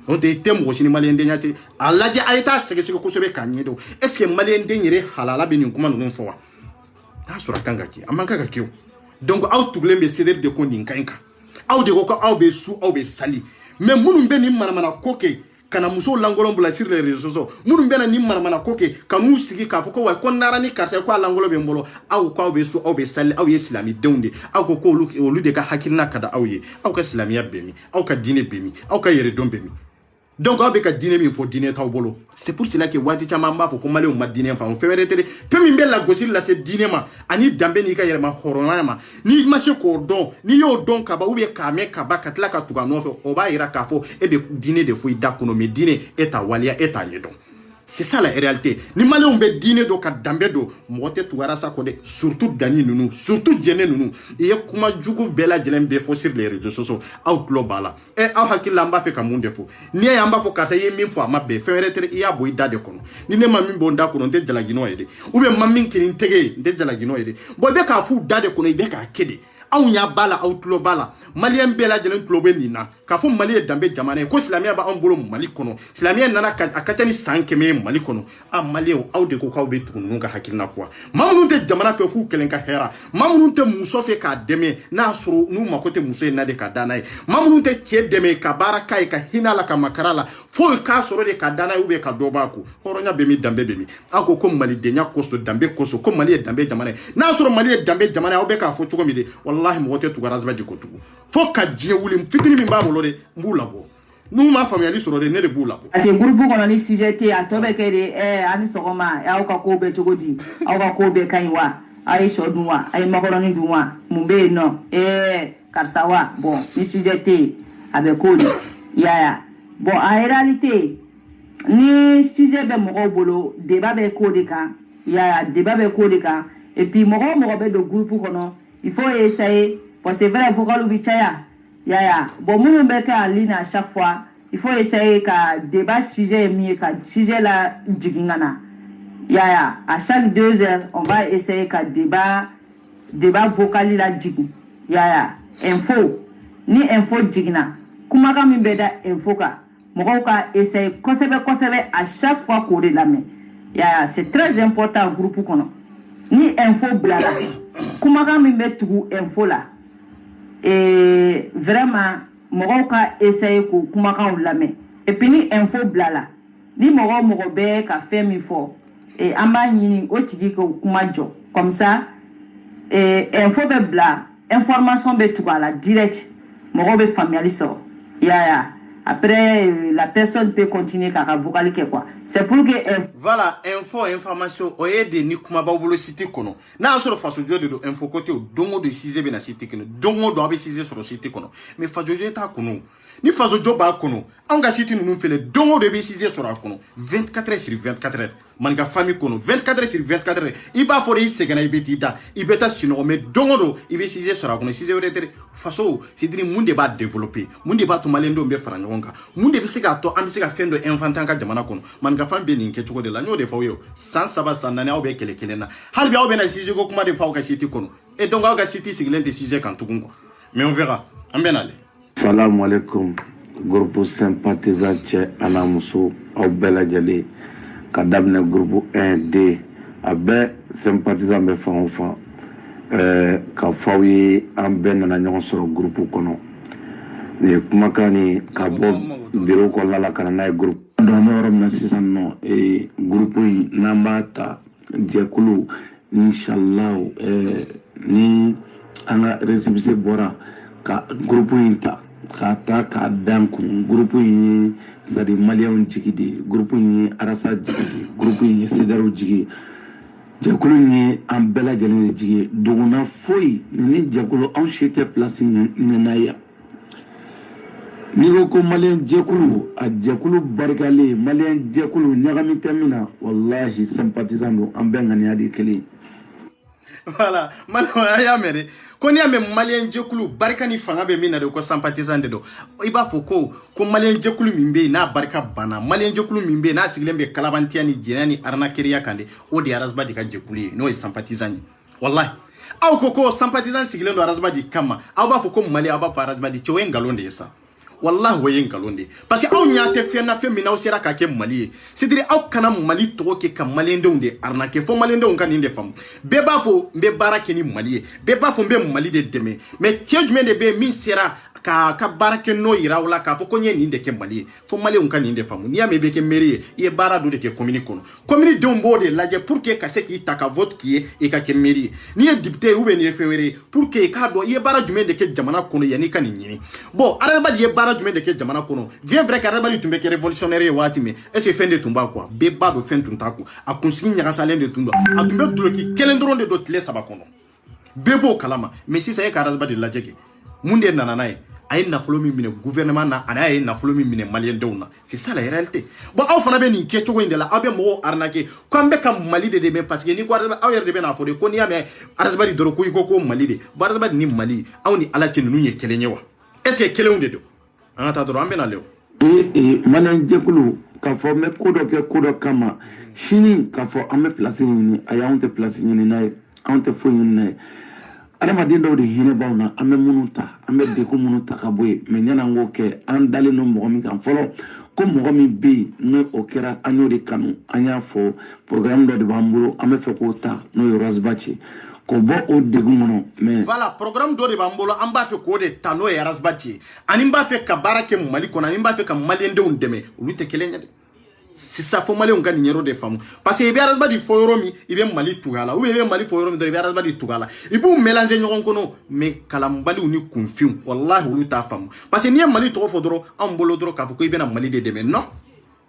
n'o tɛ i tɛ mɔgɔ si ni maliyɛndenya tɛ a lajɛ a ye taa sɛgɛsɛgɛ kosɛbɛ k'a ɲɛdɔn est ce que maliyɛnden yɛrɛ halala bɛ nin kuma ninnu fɔ wa n'a sɔrɔ a kan ka kɛ a man kan ka kɛ o donc aw tugulen bɛ CDR de ko nin ka ɲi kan aw de ko ko aw bɛ su aw bɛ sali mais minnu bɛ nin manamana ko kɛ kana muso langolon bila sur les réseaux sociaux minnu bɛ na nin manamana ko kɛ ka n'u sigi k'a fɔ ko wa ko nara ni karisa ko a langolon bɛ n bolo aw k'aw bɛ su aw bɛ sali aw ye silamɛdenw de aw ko olu de ka hakilina ka da aw ye aw ka silamɛya bɛ min aw ka diinɛ bɛ min aw ka yɛrɛdɔn bɛ min donc aw bɛ ka diinɛ min fɔ diinɛ t'aw bolo c'est pour cela que waati caman an b'a fɔ ko maliyɛnw ma diinɛ faamu fɛn wɛrɛ tɛ dɛ fɛn min bɛ lagosili lase diinɛ ma ani danbe n'i ka yɛrɛma hɔrɔnya ma n'i ma se k'o dɔn n'i y'o dɔn ka ban ou bien k'a mɛn ka ban ka tila ka tugu a nɔfɛ o b'a yira k'a fɔ e bɛ diinɛ de fɔ i da kɔnɔ mais diinɛ e t'a waleya e t'a ɲɛdɔn c'est ça la réalité ni maliyɛnw bɛ diinɛ dɔn ka danbe dɔn mɔgɔ tɛ tugu arasa kɔ dɛ surtout dani ninnu surtout jɛnɛ ninnu i ye kuma jugu bɛɛ lajɛlen bɛɛ fɔ sur les réseaux sociaux aw tulo b'a la aw hakili la an b'a fɛ ka mun de fɔ n'i y'a ye an b'a fɔ karisa i ye min fɔ a ma bɛn fɛn wɛrɛ tɛ i y'a bɔ i da de kɔnɔ ni ne ma min bɔ n da kɔnɔ n tɛ jalaki n'o ye dɛ ou bien ma min kɛ n tɛgɛ ye n tɛ jalaki n'o ye dɛ bon i bɛ k'a f'u da de kɔnɔ i bɛ k'a kɛ de anw y'a b'a la aw tulo b'a la maliyɛn bɛɛ lajɛlen tulo bɛ nin na k'a fɔ mali ye danbe jamana ye ko silamɛya b'anw bolo mali kɔnɔ silamɛya nana a ka ca ni san 100 ye mali kɔnɔ maliyɛnw aw de ko k'aw bɛ tugu ninnu ka hakilina quoi maa minnu tɛ jamana fɛ f'u kelen ka hɛra maa minnu tɛ muso fɛ k'a dɛmɛ n'a sɔrɔ n'u mako tɛ muso in na de ka da n'a ye maa minnu tɛ cɛ dɛmɛ ka baara k'a ye ka hinɛ a la ka makara la fo k'a sɔrɔ de ka da n'a ye ou bien ka dɔ b'a ko hɔrɔnya bɛ min danbe bɛ min aw ko malidenya kosɔn danbe kosɔn ko mali ye danbe jamana ye n'a sɔrɔ mali ye danbe jamana ye aw bɛ k'a fɔ cogo min de wallahi mɔgɔ tɛ tugu arazba di ko tugu fo ka diɲɛ wuli fitini min b'a bolo de n b'u labɔ n'u ma faamuyali sɔrɔ de ne de b'u labɔ. parce que groupe kɔnɔ ni sujet tɛ a tɔ bɛ kɛ de a ni sɔgɔma aw ka ko bɛ cogo di aw ka ko bɛ ka ɲi wa a ye sɔ dun wa a ye makɔrɔni dun wa mun bɛ yen nɔ karisa wa bon ni sujet tɛ yen avec Kodi. Yaya. Bon, en réalité, ni sujet be mogo bolo, débat be Kodi kan. Yaya, débat be Kodi kan. Et puis, mogo be de groupe kono. Il faut essayer, parce que c'est vrai, vocal ou bichaya. Yaya. Bon, moun be en ligne à chaque fois. Il faut essayer que débat sujet mieux, que sujet la jigingana. Yaya, à chaque 2 heures, on va essayer que débat vocal la jigi. Yaya, info. Ni info jigina. Kumaka mi beda info ka. Moko ka essayer kosebe à chaque fois qu'on la main. Yaya, c'est très important groupe kono. Ni info blala. Kumaka mi betugu info la. Et vraiment mɔgɔw ka essayer ko kumakanw lamɛn et puis ni info blala ni mɔgɔ bɛ ka fɛn min fɔ et an b'a ɲini o tigi ko kuma jɔ comme ça info bɛ bila information bɛ tugu a la direct mɔgɔw bɛ faamuyali sɔrɔ yaya après la personne peut continuer k'a vocal kɛ quoi c'est pour que voilà information o ye de ni kuma b'a bolo site kɔnɔ n'a sɔrɔ fasojo de do info côté o dongo de size bɛ na site kɔnɔ dongo do a bɛ size sɔrɔ site kɔnɔ mais fasojo t'a kɔnɔ ni fasojo b'a kɔnɔ an ka site ninnu filɛ dongo de bɛ size sɔrɔ a kɔnɔ 24 heures sur 24 heures maninka famille kɔnɔ 24 heures sur 24 heures i b'a fɔ de i sɛgɛnna i bɛ t'i da i bɛ taa sinɔgɔ mais dongo do i bɛ size sɔrɔ a kɔnɔ size wɛrɛ tɛ faso c'est dire mun de b'a développer mun de b'a to maliyɛndenw bɛ fara ɲɔgɔn kan mun de bɛ se k'a to an bɛ se ka fɛn dɔ inventer an ka jamana kɔnɔ maninka fan bɛ nin kɛ cogo de la n y'o de fɔ aw ye san 3 san 4 aw bɛ kɛlɛ kelen na hali bi aw bɛ na size ko kuma de fɔ aw ka site kɔnɔ et donc aw ka site sigilen tɛ size kan tugun quoi mais on verra an bɛ nale. Salam alaikum groupe sympathisant cɛ ana muso aw bɛɛ lajɛlen ka daminɛ groupe 1D a bɛɛ sympathisant bɛ fan o fan ka fɔ aw ye an bɛɛ nana ɲɔgɔn sɔrɔ groupe kɔnɔ nin ye kumakan ni ka bɔ bureau kɔnɔna la ka na n'a ye groupe donc an bɛ yɔrɔ min na sisan nɔ groupe in n'an b'a ta jɛkulu inshallah ni an ka récépissé bɔra ka groupe in ta k'a ta k'a dan kun groupe in ye c'est-à-dire maliyɛnw jigi de ye groupe in ye arasa jigi de ye groupe in ye sedɛriw jigi ye jɛkulu in ye an bɛɛ lajɛlen de jigi ye dogona foyi ni jɛkulu anw si tɛ place ɲini n'a ye n'i ko ko maliyɛn jɛkulu a jɛkulu barikalen maliyɛn jɛkulu ɲagami tɛ min na wallahi sympathisant don an bɛɛ ŋaniya de kelen voilà malama ya mere ko ni ame malien jekulu barika ni fanga be mina de ko sympathisant de do i b'a fɔ ko malien jekulu min be n'a barika bana malien jekulu min be n'a sigilen be kalabantiya ni jɛnɛ ni arnaqueria kande o de arasba di ka jekulu ye n'o ye sympathisant wallahi aw ko sympathisant sigilen do arasba di kama aw b'a fɔ ko mali aw b'a fɔ arasba di cɛw ye ngalon de ye sa wallahi wo ye ngalon de parce que aw ɲa tɛ fɛn na fɛn min aw sera ka kɛ mali ye c'est dire aw kana mali tɔgɔ kɛ ka maliyɛndenw de arnaquer fo maliyɛndenw ka nin de faamu bɛɛ b'a fɔ n bɛ baara kɛ ni mali ye bɛɛ b'a fɔ n bɛ mali de dɛmɛ mais cɛ jumɛn de bɛ yen min sera ka baara kɛ n'o yira aw la k'a fɔ ko n ye nin de kɛ mali ye fo maliyɛnw ka nin de faamu n'i y'a mɛn i bɛ kɛ mairie ye i ye baara dɔ de kɛ commune kɔnɔ commune denw b'o de lajɛ pour que ka se k'i ta ka vote k'i ye i ka kɛ mairie ye n'i ye député ye ou bien n'i ye fɛn wɛrɛ ye pour que i k'a dɔn i ye baara jumɛn de kɛ jamana kɔnɔ yanni i ka nin ɲini bon adamaden ye baara jumɛn de kɛ jamana kɔnɔ bien vrai que adamaden tun bɛ kɛ révolutionnaire ye waati min est ce que fɛn de tun b'a quoi bɛɛ b'a dɔn fɛn tun t'a kun a kunsigi ɲagasalen de tun don a tun bɛ duloki kelen dɔrɔn de don tile 3 kɔnɔ bɛɛ b'o kalama mais sisan e ka arasba de lajɛ kɛ mun de nana n'a ye a ye nafolo min minɛ gouvernement na ani a ye nafolo min minɛ maliyɛndenw na c'est ça la réalité bon aw fana bɛ nin kɛcogo in de la aw bɛ mɔgɔw arnaquer ko an bɛ ka mali de dɛmɛ parce que ni ko aw yɛrɛ de bɛ n'a fɔ de ko n'i y'a mɛn arasba di dɔrɔn ko i ko mali de bon arasba di ni mali aw ni ala cɛ ninnu ye kelen ye wa est ce que kelenw de don an ka taa dɔrɔn an bɛ na le o maliyɛn jɛkulu k'a fɔ n bɛ ko dɔ kɛ ko dɔ kama sini k'a fɔ an bɛ place ɲini ayi anw tɛ place ɲini n'a ye anw tɛ foyi ɲini n'a ye adamaden dɔw de hinɛ b'aw na an bɛ minnu ta an bɛ degun minnu ta ka bɔ yen mais yanni an k'o kɛ an dalen don mɔgɔ min kan fɔlɔ ko mɔgɔ min bɛ yen n'o o kɛra an y'o de kanu an y'a fɔ programme dɔ de b'an bolo an bɛ fɛ k'o ta n'o ye rasbaci k'o bɔ o degun kɔnɔ mais voilà programme dɔ de b'an bolo an b'a fɛ k'o de ta n'o ye rasbaci ani n b'a fɛ ka baara kɛ mali kɔnɔ ani n b'a fɛ ka maliyɛndenw dɛmɛ olu tɛ kelen ye dɛ sisan fo maliyɛnw ka nin yɔrɔ de faamu parce que i bɛ arasba di fɔ yɔrɔ min i bɛ mali tugu a la ou bien i bɛ mali fɔ yɔrɔ min dɔrɔn i bɛ arasba di tugu a la i b'u mélanger ɲɔgɔn kɔnɔ mais kalanbaliw ni kunfinw wallahi olu t'a faamu parce que n'i ye mali tɔgɔ fɔ dɔrɔn anw bolo dɔrɔn k'a fɔ ko i bɛna mali de dɛmɛ non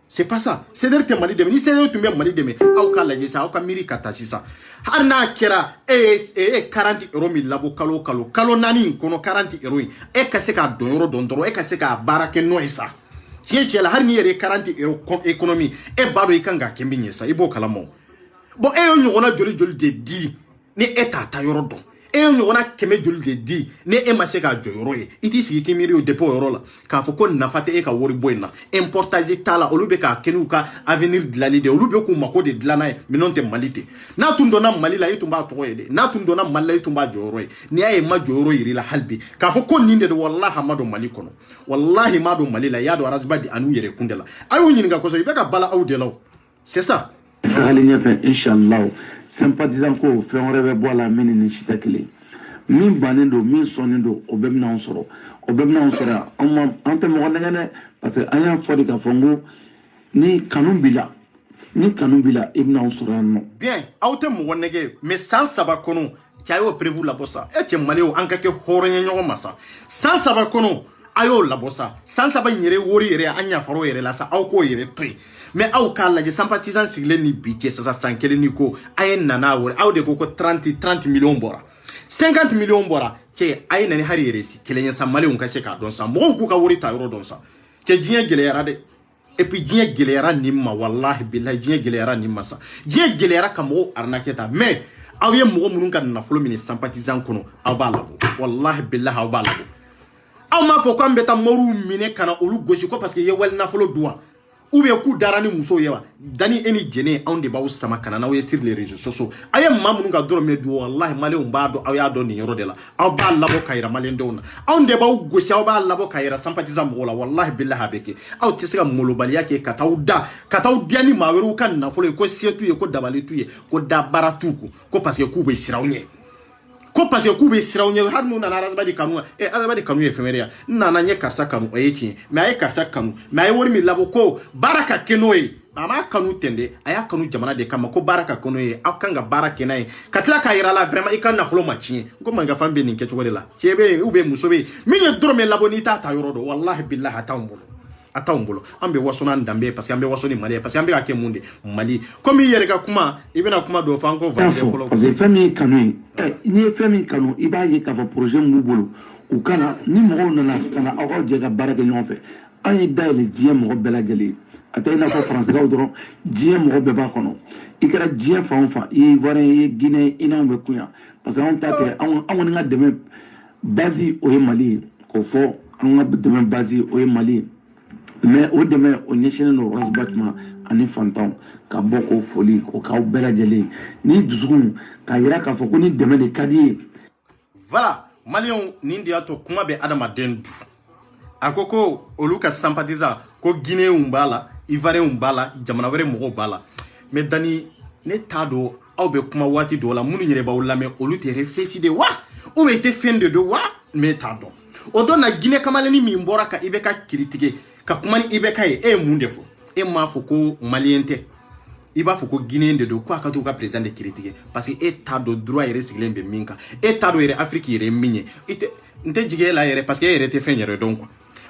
C'est pas ça. C'est dire que Mali deme. Ni c'est tu mets Mali deme. Au cas la jesa, au cas miri katachisa. Harna kera 40 € mi labo kalo nani kono 40 €. E ka se ka donro dondoro e ka se ka barake no esa. Tiens la harni yere 40 € économie e bado ikanga kembi nyesa ibo kala mo. Bon e yo nyona joli de di ni eta ta yoro do. E yo nyona keme joli de di ni e ma se ka joyoro e. Iti sigi kemiri o dépôt yoro la. Ka foko nafate e ka wori boyna. Importage tala olube ka kenuka avenir de la lide olube ko mako de dlana e minonte malite. Na tundona mali la itumba to yede. Na tundona mali la itumba joyoro e. Ni ay ma joyoro yiri la halbi. Ka foko ninde de wallahi mado mali kono. Wallahi mado mali la yado arazbadi anu yere kundela. Ayo nyinga ko so ibeka bala audelaw. C'est ça. Alinya fe inshallah sympathisant ko fe on rebe bois la mini ni chitakile min banendo min sonindo obemna on soro on te mo ngane parce que anya fodi ka fongo ni kanumbila ibna on soro no bien awte mo wonege mais sans sabakono tiayo prévu la bossa e ti maleo anka ke horonya nyogo masa sans sabakono ayo la bossa sans saba nyere wori yere anya faro yere la sa aw ko yere toy mais aw kala je sympathisant sigle ni bité ça sankele ni ko ay nana wori aw de ko 30 millions bora 50 millions bora ke ay nani hari yere si kelenya sa male on ka se ka don sa mo ku ka wori ta yoro don sa ke jinya gelera de et puis jinya gelera nimma wallahi billahi jinya gelera nimma sa jinya gelera kamo arnaketa mais aw ye mo munun kan na folo mini sympathisant kono aw ba labo wallahi billahi aw ba labo aw ma fo ko ambeta moru mine kana olu goshi ko parce que ye wel na folo doa ou bien ku darani muso yewa dani eni jene on de bawo sama kana na we sur les réseaux sociaux ayam mamunu ga doro me do wallahi male on ba do aw ya do ni yoro de la aw ba labo kayra male ndona on de bawo goshi aw ba labo kayra sympathisant mo la wallahi billahi habeke aw tisika molo bali yake kataw diani maweru kan na folo ko setu ye ko dabale tuye ko dabara tuku ko parce que ku be sirawnye ko parce que ku be sirawnye har nu na razbadi kanu razbadi kanu efemeria na nye karsa kanu oyechi me ay karsa kanu me ay wori mi labo ko baraka kenoy mama kanu tende aya kanu jamana de kama ko baraka kenoy akanga baraka nay katla kayira la vraiment ikana flo machi ko manga fambe ni kecho de la chebe ube musobe mi ye drome labo ni ta yorodo wallahi billahi atawmbolo ambe wasona ndambe parce que ambe wasoni mali parce que ambe ake munde mali comme yere ka kuma ibena kuma do fanko va folo parce que famille kanu ni famille kanu iba ye ka fa projet mu bolo u kana ni mo na kana aw je ka baraka nyofe ay dale die mo bela jeli atayna ko france ga odoro die mo be ba kono ikara die fa yi vore ye guinée ina be kuya parce que on tate on nga deme basi o mali ko fo on nga deme basi o mali mais au demain on est chez nos rasbatma ani fantan ka boko foli ko ka bela jeli ni dusukun ka yira ka fo ko ni demain de kadi voilà malion nindia to kuma be adama dendu akoko oluka sympathisant ko guinée umbala ivoire umbala jamana were mo bala mais dani ne tado aw be kuma wati do la munu nyere ba ulame olu te réfléchir de wa ou be te fin de wa mais tado odona guinée kamale ni mi mbora ka ibeka critiquer ka kuma ni ibeka e munde fo e ma fo ko maliente iba fo ko guinéen de do ko aka to ka président de critiquer parce que état de droit yere siglen be minka état do yere afrique yere minye ite nte jige la yere parce que yere te fenyere donc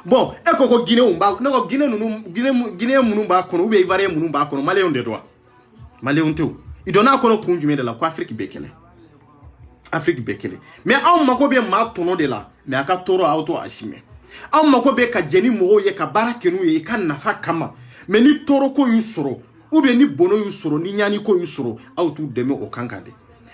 bon e ko guiné umba no ko guiné nunu guiné munu ba kono ube ivoire munu ba kono malien de droit malien te idona kono kunjume de la ko afrique bekele mais on mako be ma tono de la mais aka toro auto asime on mako be ka jeni mo ye ka barakenu ye kan nafa kama mais ni toro ko yusoro ou bien ni bono yusoro ni nyani ko yusoro auto deme o kankade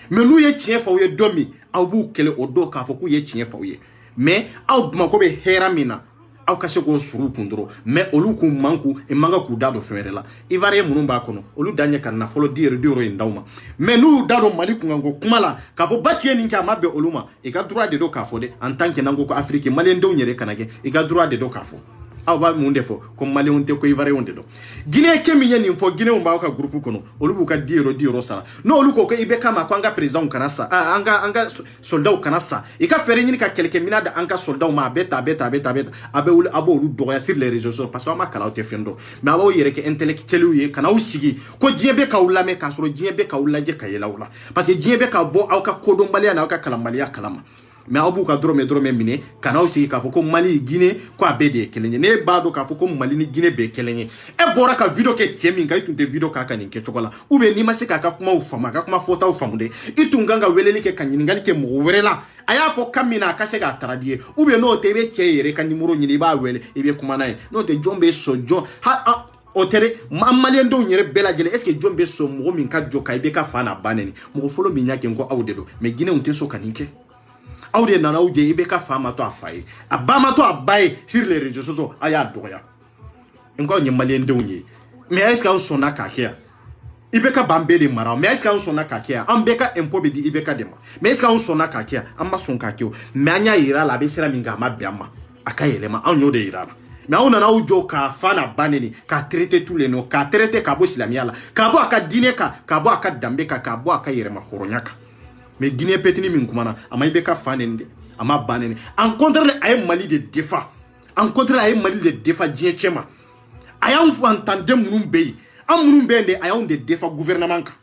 mais nous ye tien fa ye domi aw bu kele o do ka fo ku ye tien fa ye mais aw mako be heramina aw ka se ko suru kundro mais olu ku manku e manga ku dado fere la ivoire munu ba kono olu danye kan na folo dire diro ndawma mais nous dado mali ku ngango kumala ka fo batie ni nka mabe oluma e ka droit de do ka fo de en tant que nango ko afrique malien do nyere kanage e ka droit de do ka fo aw ba munde fo ko malien te ko ivoire onde do guinée kemi nyani fo guinée umba ka groupe kono olu bu ka diro sara no olu ko ibe kama ko anga président kanasa anga soldat kanasa e ka fere nyini ka kelke minada anga soldat ma beta abe olu doya sur les réseaux sociaux parce que ma kala te fendo mais abo yere ke intellectuel ye kana usigi ko jiebe ka ulame ka soro jiebe ka ulaje ka yelawla parce que jiebe ka bo aw ka kodon balia na ka kalamalia kalama mais abu ka drome mine kana aussi ka foko Mali Guinée ko abede kelenye ne bado ka foko Mali ni Guinée be kelenye e bora ka video ke tiemi ngai tunte video ka ka ninke chokola ube ni masika ka kuma ufama ka kuma fota ufamude itunganga weleli ke kanyini ngali ke muwerela aya fo kamina ka se ga tradie ube no tebe cheyere ka nimuro nyini ba wele ibe kuma nae no te jombe sojo ha otere malien do nyere bela jele est-ce que jombe so mo min ka joka ibe ka fana baneni mo folo mi nyake ngo awdedo me Guinée unte so kaninke awde nana uje ibe ka fama to afai abama to abai sur les réseaux sociaux aya doya ngo nye malien do nye mais est-ce qu'on sona ka kia ibe ka bambele mara mais est-ce qu'on sona ka kia ambeka impo be di ibe ka dema mais est-ce qu'on sona ka kia amba son ka kio mais anya ira la be sera minga mabiama akayelema anyo de ira mais on a ujo ka fana baneni ka traiter tous les noms ka traiter ka bo silamiala ka bo aka dine ka bo aka dambe ka bo aka yere ma horonyaka mais Guinée petini min kumana ama ibe ka fanende ama baneni en contre ay Mali de défa en contre ay Mali de défa diechema ayam fu entendre munum bey am munum bende ayam de défa gouvernement ka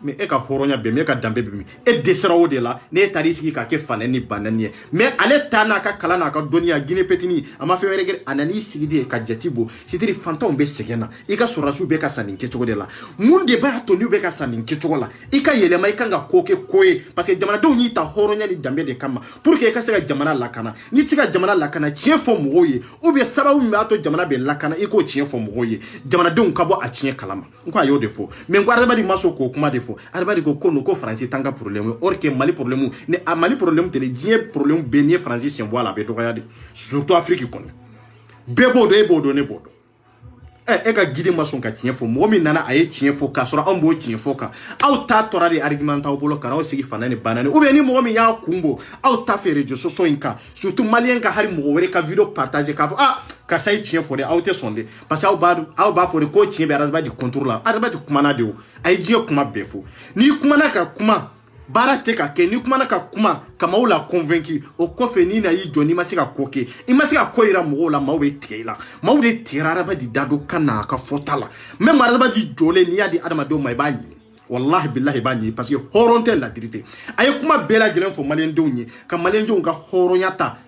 mais e ka horonya be me ka dambe be mi e desrawo de la ne tarisi ka ke fanani banani mais ale tana ka kala na ka donia Guinée petini ama fe mere anani sigidi ka jatibo sitiri fantom be segena e ka sorasu be ka sanin ke de la munde ba to ni be ka sanin ke la e ka yele mai kanga koke koye parce que jamana do ni ta horonya ni dambe de kama pour que ka se ka jamana lakana ni tika jamana lakana chien fo moye ou be sababu mi ato jamana be lakana e ko chien fo moye jamana do nkabo a chien kalama nko ayo defo mais ngwa ba di maso ko kuma defo arbadi ko kono ko français tanga problème or que Mali problème ne a Mali problème tele dien problème benye français sen voilà be to regarder surtout Afrique kono bebo de bodo ne bodo e ka gidi mason ka tien fo mo mi nana aye tien fo ka sora ambo tien fo ka aw ta tora de argumenta o bolo kana o sigi fanane banane ou bien ni mo mi ya kumbo aw ta fere jo so inka surtout malien ka hari mo were ka video partager ka ka say tien fo de aw te sonde parce que aw ba fo de ko tien be arasba di contrôle la arasba di kuma na de o ay je kuma befo ni kuma na ka kuma bara te ka ke ni kuma na ka kuma kama ula convaincu o kofe ni na yi joni masika koke imasika koira mo la mawe tela mawe tirara ba di dado kana ka fotala même araba di jole ni ya di adama do mai bani wallahi billahi bani parce que horonte la dirite ay kuma bela jelen fo malien donyi ka malien jo nga horonyata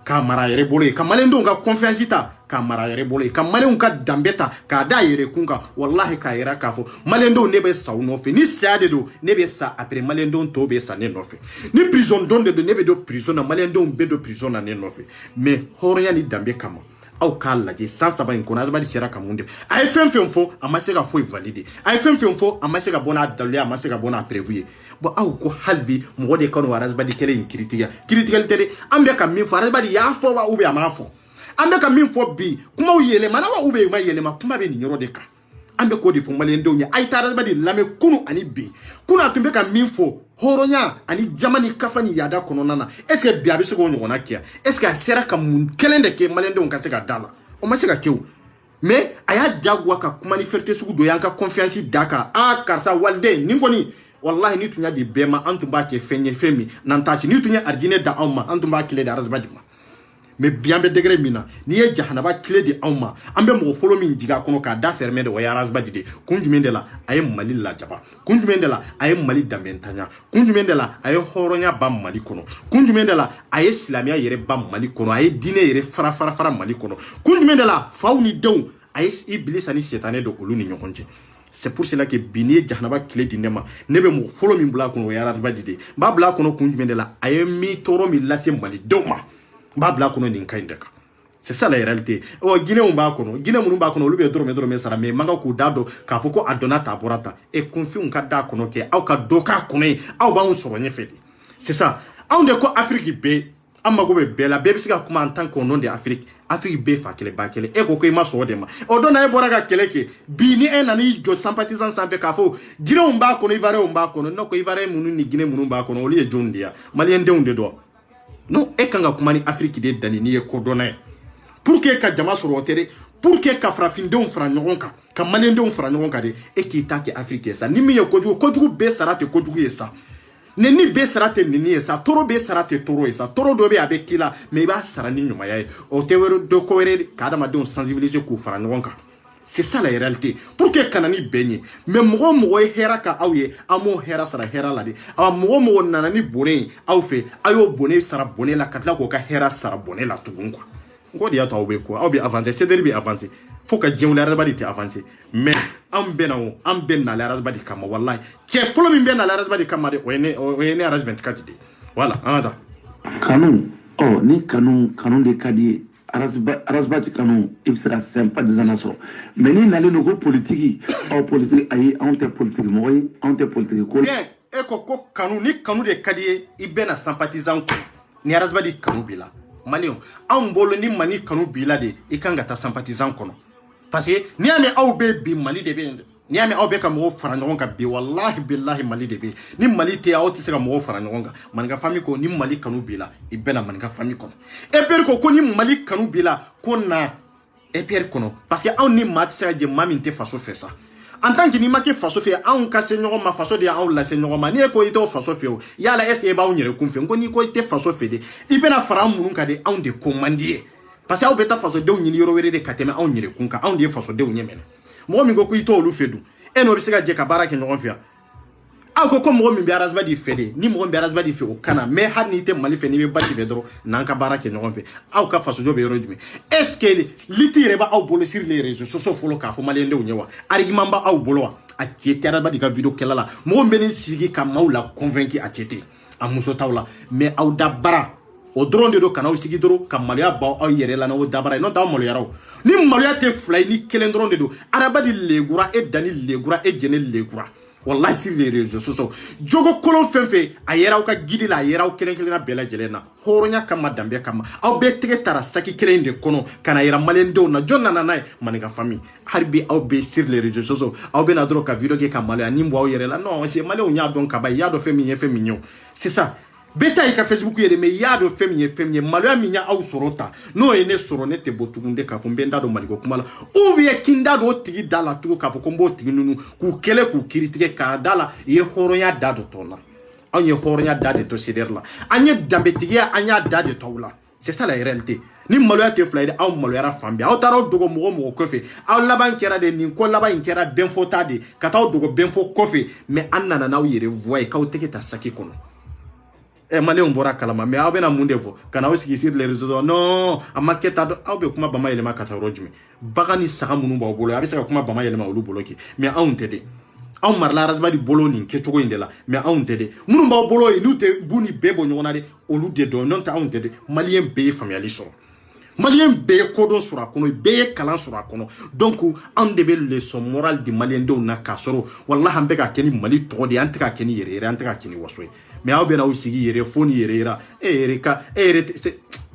ka mara yere bole ka malien do nga confiance ta ka mara yere bole ka malien ka dambeta ka da yere kunga wallahi ka yera ka fo malien do nebe sa no fe ni sade do nebe sa après malien do to be sa ne no fe ni prison don de nebe do prison na malien do be do prison na ne no fe mais horonya ni dambe kama au kala je sansa ba nkona azba di sera kamunde ay fem fo amaseka fo valide ay fem fo amaseka bona dalle amaseka bona prévu bo au ko halbi mo wode kono warazba di kele critical tere ambe ka min farazba di ya fo wa ube amafo ambe ka min fo bi kuma uyele mana wa ube ma yele ma kuma be ni nyoro de ka ambe ko di fo malen do nya ay tarazba di lame kunu ani bi kuna tumbe ka min fo horonya ani jamani kafani yada kono nana est ce que biabe se ko nyona kia est ce que sera ka mun kelende ke malen do ka se ka dala o ma se ka kew mais aya dagwa ka kuma ni ferte su do yanka confiance daka karsa walde ningoni wallahi ni tunya di bema antumba ke fenye femi nantachi ni tunya arjine da amma antumba kile da arazbadima mais bien be degré mina ni ye jahanaba kile di amma ambe mo folo min diga kono ka da fermer de waya arazbadide kunjumende la ay Mali la jaba kunjumende la ay Mali damentanya kunjumende la ay horonya bam Mali kono kunjumende la ay islamia yere bam Mali kono ay dine yere fara Mali kono kunjumende la fawni dew ay iblis ani setane do oluni nyokonje. C'est pour cela que Bini Jahanaba Kile Dinema nebe mo follow min bla kono yara badide ba bla kono kunjumende la ay mi toro mi lase Mali doma ba bla kono ninkaindeka. C'est ça la réalité. O Guinée on ba kono Guinée mun ba kono lube drome sara me manga ku dado ka foko adonata borata e confi un kada kono ke au ka doka kono au ba un soronye fedi. C'est ça. On de ko Afrique be amma go be bela be bisika kuma en tant qu'on nom de Afrique be fa kele ba kele e ko ko ma so de ma o do na e bora ga kele ke Bini en ani jo sympathisant sampe ka fo Guinée on ba kono Ivoire on ba kono no ko Ivoire munu ni Guinée munu ba kono oli e jondia malien de onde do no e kanga kuma ni Afrique de dani ni e ko do na pour que ka jama so rotere pour que ka frafinde on fra nyoronka ka malien de on fra nyoronka de e ki ta ke Afrique sa ni mi e ko jugu be sarate ko jugu esa neni be sarate neni esa toro be sarate toro esa toro do be abe kila me ba sarani nyuma yae o tewero do ko were kada ma don sensibiliser ku fra ngonka c'est ça la réalité pour que kanani benye mais mogo hera ka awye amo hera sara hera la de awa mogo nanani boné aw fe ayo boné sara boné la katla ko ka hera sara boné la tugun quoi ngodi ya tawbe ko aw bi avancer c'est derbi avancer faut que Dieu la rabadi te avancer mais am benna la rabadi kama wallahi ke folo min benna la rabadi kama de oyene araj 24 de voilà anda kanun oh ni kanun de kadi arasbati kanun ibsira sympathisant so mais ni nale no politique politique ayi on te politique moy on te politique ko bien e ko kanun ni kanun de kadi ibena sympathisant ko ni arasbadi kanun bila malio am bolo ni mani kanun bila de ikanga ta sympathisant kono parce que ni ame aw be bi mali de be ni ame aw be ka mo fara nyon ka bi wallahi billahi mali de be ni mali te aw ti se ka mo fara nyon ka man ka fami ko ni mali kanu bila ibena man ka fami ko e per ko ni mali kanu bila ko na e per kono parce que aw ni mat se je mami te faso fe ça en tant que ni ma ke faso fe aw ka se nyon ma faso de aw la se nyon ma ni ko ito faso fe yala est ce ba on yere kun fe ko ni ko te faso fe de ibena fara munun ka de aw de commandier parce que aw beta faso de nyini yoro were de kateme aw nyire kunka aw de faso de nyemene mo mi go ku ito olu fedu e no bi se ga je ka baraka nyon fia aw ko mo mi bi arasba di fede ni mo bi arasba di fe o kana mais had ni te mali fe ni be bati vedro nan ka baraka nyon fe aw ka faso jobe yoro dumi est-ce que litire ba aw bolo sur les réseaux sociaux folo ka fo mali nde nyewa argument ba aw bolo a tiete arasba di ka video kelala mo mbeni sigi ka maula convaincu a tiete a muso tawla mais aw da bara o drone de do kana o sigi doro ka malia ba o yere la na o dabara non ta mo yaraw ni malia te fly ni kelen drone de do araba di legura e dani legura e jene legura wallahi sur les réseaux sociaux jogo kolon fenfe a yeraw ka gidi la yeraw kelen na bela jelena horonya kama dambe kama aw be tege tara saki kelen de kono kana yera malendo na jonna na nay manika famille harbi aw be sur les réseaux sociaux aw be na doro ka video ke ka malia ni mbo aw yere la non c'est malé o nya don ka ba ya do feminyo c'est ça beta ika Facebook yere me yado feminye maloya minya au sorota no ene sorone te botunde ka fumbenda do maliko kumala ubiye kinda do tigi dala tuko ka fukombo tigi nunu ku kele ku kiritike ka dala ye horonya dado tona anye horonya dade to siderla anye dambe tigi anya dade tawla c'est ça la réalité ni maloya te flaide aw maloya fambia aw taro dogo mo kofe aw laban kera de ni ko laban kera benfo tade ka taw dogo benfo kofe mais annana na yere voye ka o teke ta saki kono e male on bora kalama mais awbe na munde fo kana wisi sur les réseaux non amaketa do awbe kuma bama yele makata rojumi bagani saka munu ba bolo abi saka kuma bama yele ma olu boloki mais awon tede aw marla rasba di bolo ni ke togo indela mais awon tede munu ba bolo yi nute buni bebo nyona de olu de do non ta awon tede malien be familialiso malien be kodon sura kono be kalan sura kono donc on debe leçon morale de malien do na kasoro wallahi ambe ka keni mali to de antika keni yere antika keni waswe mais aw be na usigi yere foni yere ra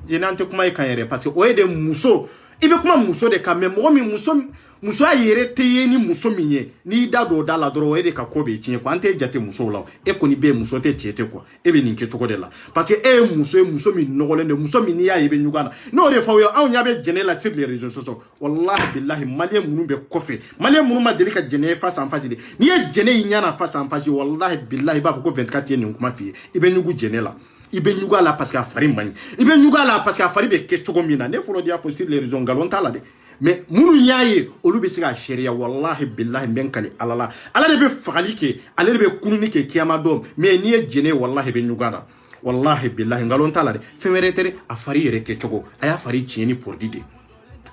jenante kuma e kan yere parce que o ede muso ibe kuma muso de ka même mo mi muso a yere teye ni muso minye ni da do dala dro ede ka ko be tinye ko ante jate muso la e ko ni be muso te chete ko e be ninke toko de la parce que muso mi nogolende muso mi ni ya ibe nyugana no de fawo aw nya be jene la sur les réseaux sociaux wallahi billahi malien munu be kofe malien munu ma delika jene face en face de ni e jene nyana face en face wallahi billahi ba ko 24 ni kuma fi ibe nyugu jene la ibe nyuga la parce que afari mani ibe nyuga la parce que afari be ketchoko mina ne folo dia fo sur les réseaux galon tala de mais munu yaaye olu be siga sharia wallahi billahi ben kali alala ala de be fagali ke ala de be kununi ke kiyama dom mais ni e jene wallahi be nyugana wallahi billahi galon tala de femere tere afari yere ketchoko aya afari tieni pour dide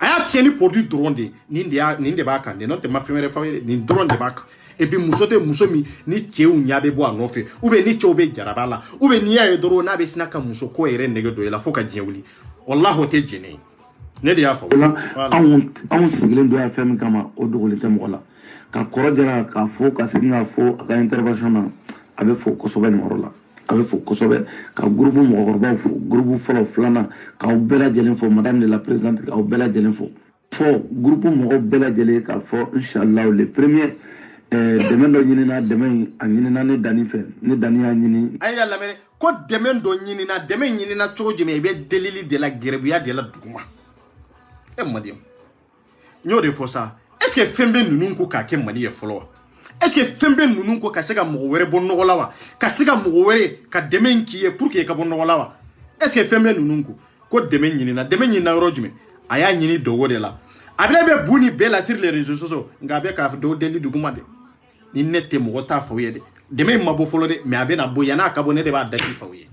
aya tieni pour du dronde ninde ba kan de non te ma femere favere ni dronde ba et puis muso mi ni cheu nyabe bo anofe ube ni chobe jarabala ube ni ya doro na be sinaka muso ko ere nege do la foka jewuli wallahi te jene ne de ya fa on sigilen do ya fami kama o dogole te mola ka korojara ka fo ka singa fo ka intervention na abe fo ko sobe morola abe fo ko sobe ka groupe mo gorba fo groupe folo flana ka o bela jelen fo madame de la présidente ka o bela jelen fo groupe mo bela jelen ka fo inshallah le premier demen do nyinina demen anyinina ne dani fe ne dani anyini ay yalla mene ko demen do nyinina chogo jeme be delili de la guerbiya de la duguma e madiam nyode fo ça est-ce que fembe nunun ko ka ke mali e folo est-ce que fembe nunun ko ka sega mo were bon no lawa ka sega mo were ka demen kiye pour que ka bon no lawa est-ce que fembe nunun ko demen nyinina rojume aya nyini do wode la abele be buni bela sur les réseaux sociaux ngabe ka do deli duguma de ni nette mo ta fawiye de deme mabo folo de me abena boyana ka bonne de ba daki fawiye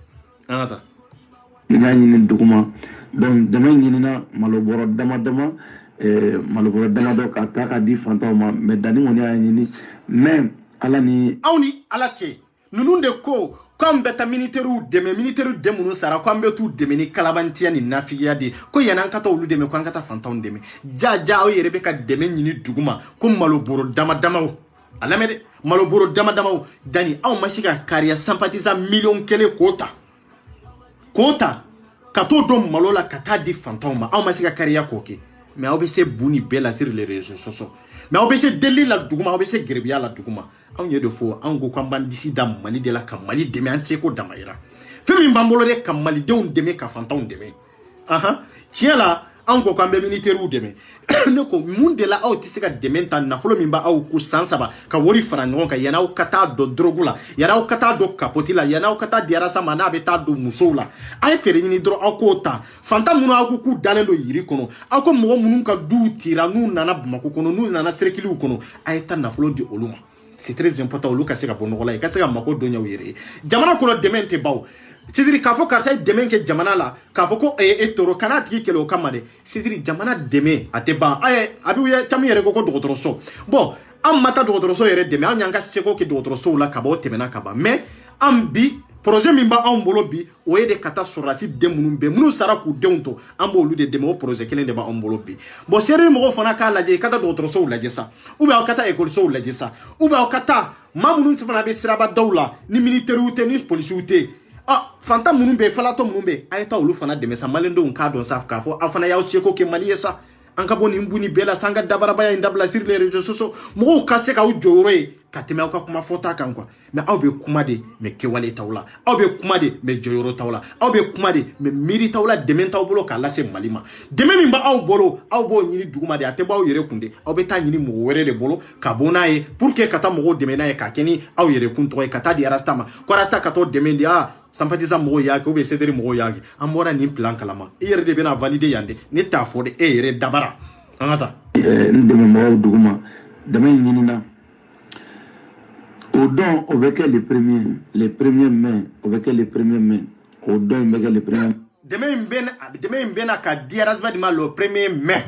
anata ñani ni duguma donc deme ñini na maloboro dama maloboro dama do ka ta ka di fantoma me dani ngoni ñini même ala ni awni ala tie nununde ko comme beta militaire demunu sara ko ambe tu deme ni kalabantia ni nafiya de ko yanan kata olu deme ko ankata fantaw deme ja o yere be ka deme nyini duguma ko maloboro dama alamede maloboro dama dani aw mashika kariya sympathisant million kele kota kato do malola kata di fantaw ma aw mashika kariya koke mais aw be se buni bela sur les réseaux sociaux mais aw be se deli la duguma aw be se gerbiya la duguma aw ye de fo an go kwamba disi da mali de la kamali deme an se ko damayira femi mbambolo de kamali de on deme ka fantaw deme tiela an go kwamba militaire u deme ne ko munde la aw tisika deme tan na folo mimba aw ku sansaba ka wori farangon ka yana aw kata do drogula yana aw kata do kapotila yana aw kata diara sama na be ta do musola ay fere ni dro aw ko ta fantam munu aw ku dalen do yiri kono aw ko mo munun ka du tira nu nana bamako kono nu nana serkili kono ay ta na folo di oluma. C'est très important au cas ka bono la ka se ka mako donya wire jamana kono demain te baw c'est-à-dire ka fo karta demain ke jamana la ka fo ko e toro kanati ke lo kamade c'est-à-dire jamana demain ate ba ay abi ya tami yere ko dokotoro so bon am mata dokotoro so yere demain anyanga seko ke dokotoro so la ka ba temena ka ba mais am bi projet min ba an bolo bi o ye de kata sorasi demunu be munu sara ku dento an bo lu de demo projet kelen de ba an bolo bi bo seri mo fana ka laje kata docteur so laje sa ou ba kata école so laje sa ou ba kata mamunu fana be siraba dawla ni militaire ou ni police ou fanta munu be fala to munu be ayta olu fana de mesa malendo un ka don saf ka fo afana yaw cheko ke mali sa an ka boni mbuni bela sanga dabara baya indabla sur les réseaux sociaux mo ka se ka u joroe kateme ka kuma fota kan quoi mais aw be kuma de me kewale tawla aw be kuma de me joyoro tawla aw be kuma de me miri tawla demen taw bolo ka lase malima demen min ba aw bolo aw bo nyini duguma de ate ba aw yere kunde aw be ta nyini mo were de bolo ka bona ye pour que kata mo demena ye ka keni aw yere kun to e kata di arastama ko rasta kato demen di sympathisant mo yaki ou be cédri mo yaki amora ni plan kalama yere de bena valider yande ni ta fode e yere dabara angata ndeme mo duguma demen nyini na au don, on veut que les premiers mains, on veut que les premiers mains, au don, on veut que les premiers. Demain, ben à Kadiaras va dire le premier mai.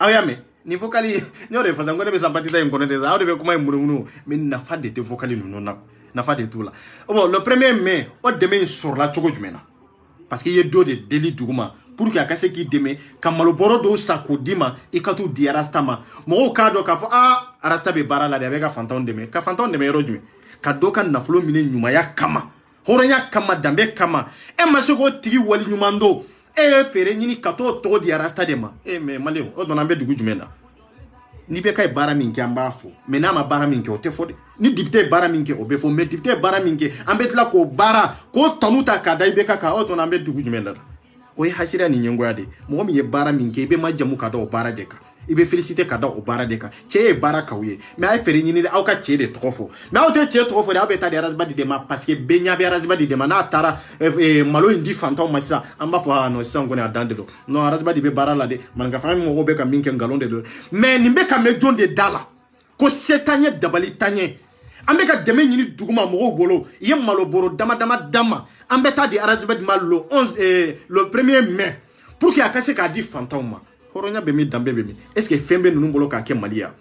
Ah oui, mais ni vocali, ni on est faisant qu'on est sympathisé en connaître ça, on devait comment mourir, mais n'a pas de vocali nous n'a pas de tout là. Bon, le premier mai, on demain sur la choco du mena, parce qu'il y a deux de délits d'ougma. Pour que akase ki deme kamaloboro do sako dima ikatu di arastama mo ka do ka fo arasta be barala de abega fanton deme ka fanton deme rojume ka do kan na flo mine nyuma ya kama horonya kama dambe kama e masoko tigi wali nyumando e fere nyini kato to di arasta dema e me maleo o do na be dugu jumena ni be kay bara minke amba fo me na ma bara minke o te fo ni dipte bara minke o be fo me dipte bara minke ambetla ko bara ko tanuta ka dai be ka o do na be dugu jumena oye hashira ni nyengo yade mo mi ye bara minke ibe majamu kada o bara deka ibe féliciter kada o bara deka che bara kawye mais ay feri ni aw ka che de trofo mais aw te che trofo de abeta de rasba di dema parce que benya be rasba di dema na tara malo indi fantom masa amba fo no sango na dandelo no rasba di be bara la de man ga fami mo be ka minke ngalonde do mais nimbe ka me jonde dala ko setanye dabali tanye ambe ka deme nyini duguma mo bolo ye malo boro dama ambe ta di arajba di malo 11 le 1er mai pour que akase ka di fantoma horonya be mi dambe be mi est-ce que fembe nunu bolo ka ke malia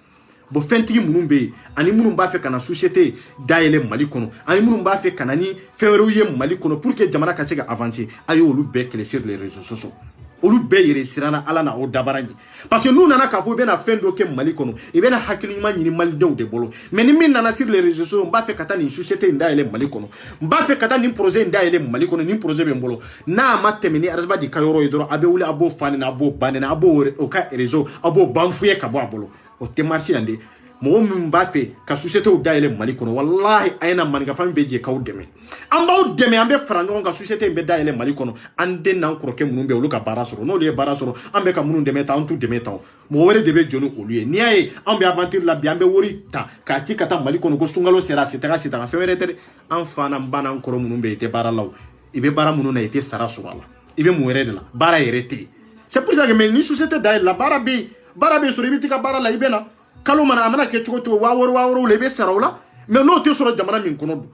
bo fentigi munun be ani munun ba fe kana société daele mali kono ani munun ba fe kana ni fewru ye mali kono pour que jamana ka se ka avancer ayo olu be kele sur les réseaux sociaux olu be yere sirana ala na o dabarani parce que nous nana ka fo be na fendo ke mali kono e be na hakili nyuma nyini mali de bolo mais ni min nana sur les réseaux sociaux mba fe kata ni société ndaele mali kono mba fe kata ni projet ndaele mali kono ni projet be mbolo na mateme ni arzba di kayoro idoro abe wuli abo fani na abo bane na abo o ka réseau abo banfuye ka bo abolo o te marché ande mo mba fe ka société o ndaele mali kono wallahi ayna man ga fami be je kaw deme ambaw deme ambe franco ka société be ndaele mali kono ande nan kroke munun be oluka barasoro no le barasoro ambe ka munun deme ta antu deme ta mo wore debe jonu oluye ni ay ambe aventure la bi ambe wori ta ka ti kata mali kono go sungalo sera sitaka fewere tere enfana mbana nkoro munun be te baralaw ibe bara munun na ite sara surala ibe mo wore de la bara yerete c'est pour ça que mais ni société d'aile la bara be bara be soro ibiti ka bara la ibena kalo mana amana ke cogo wa woro le be sarawla mais no te soro jamana min kono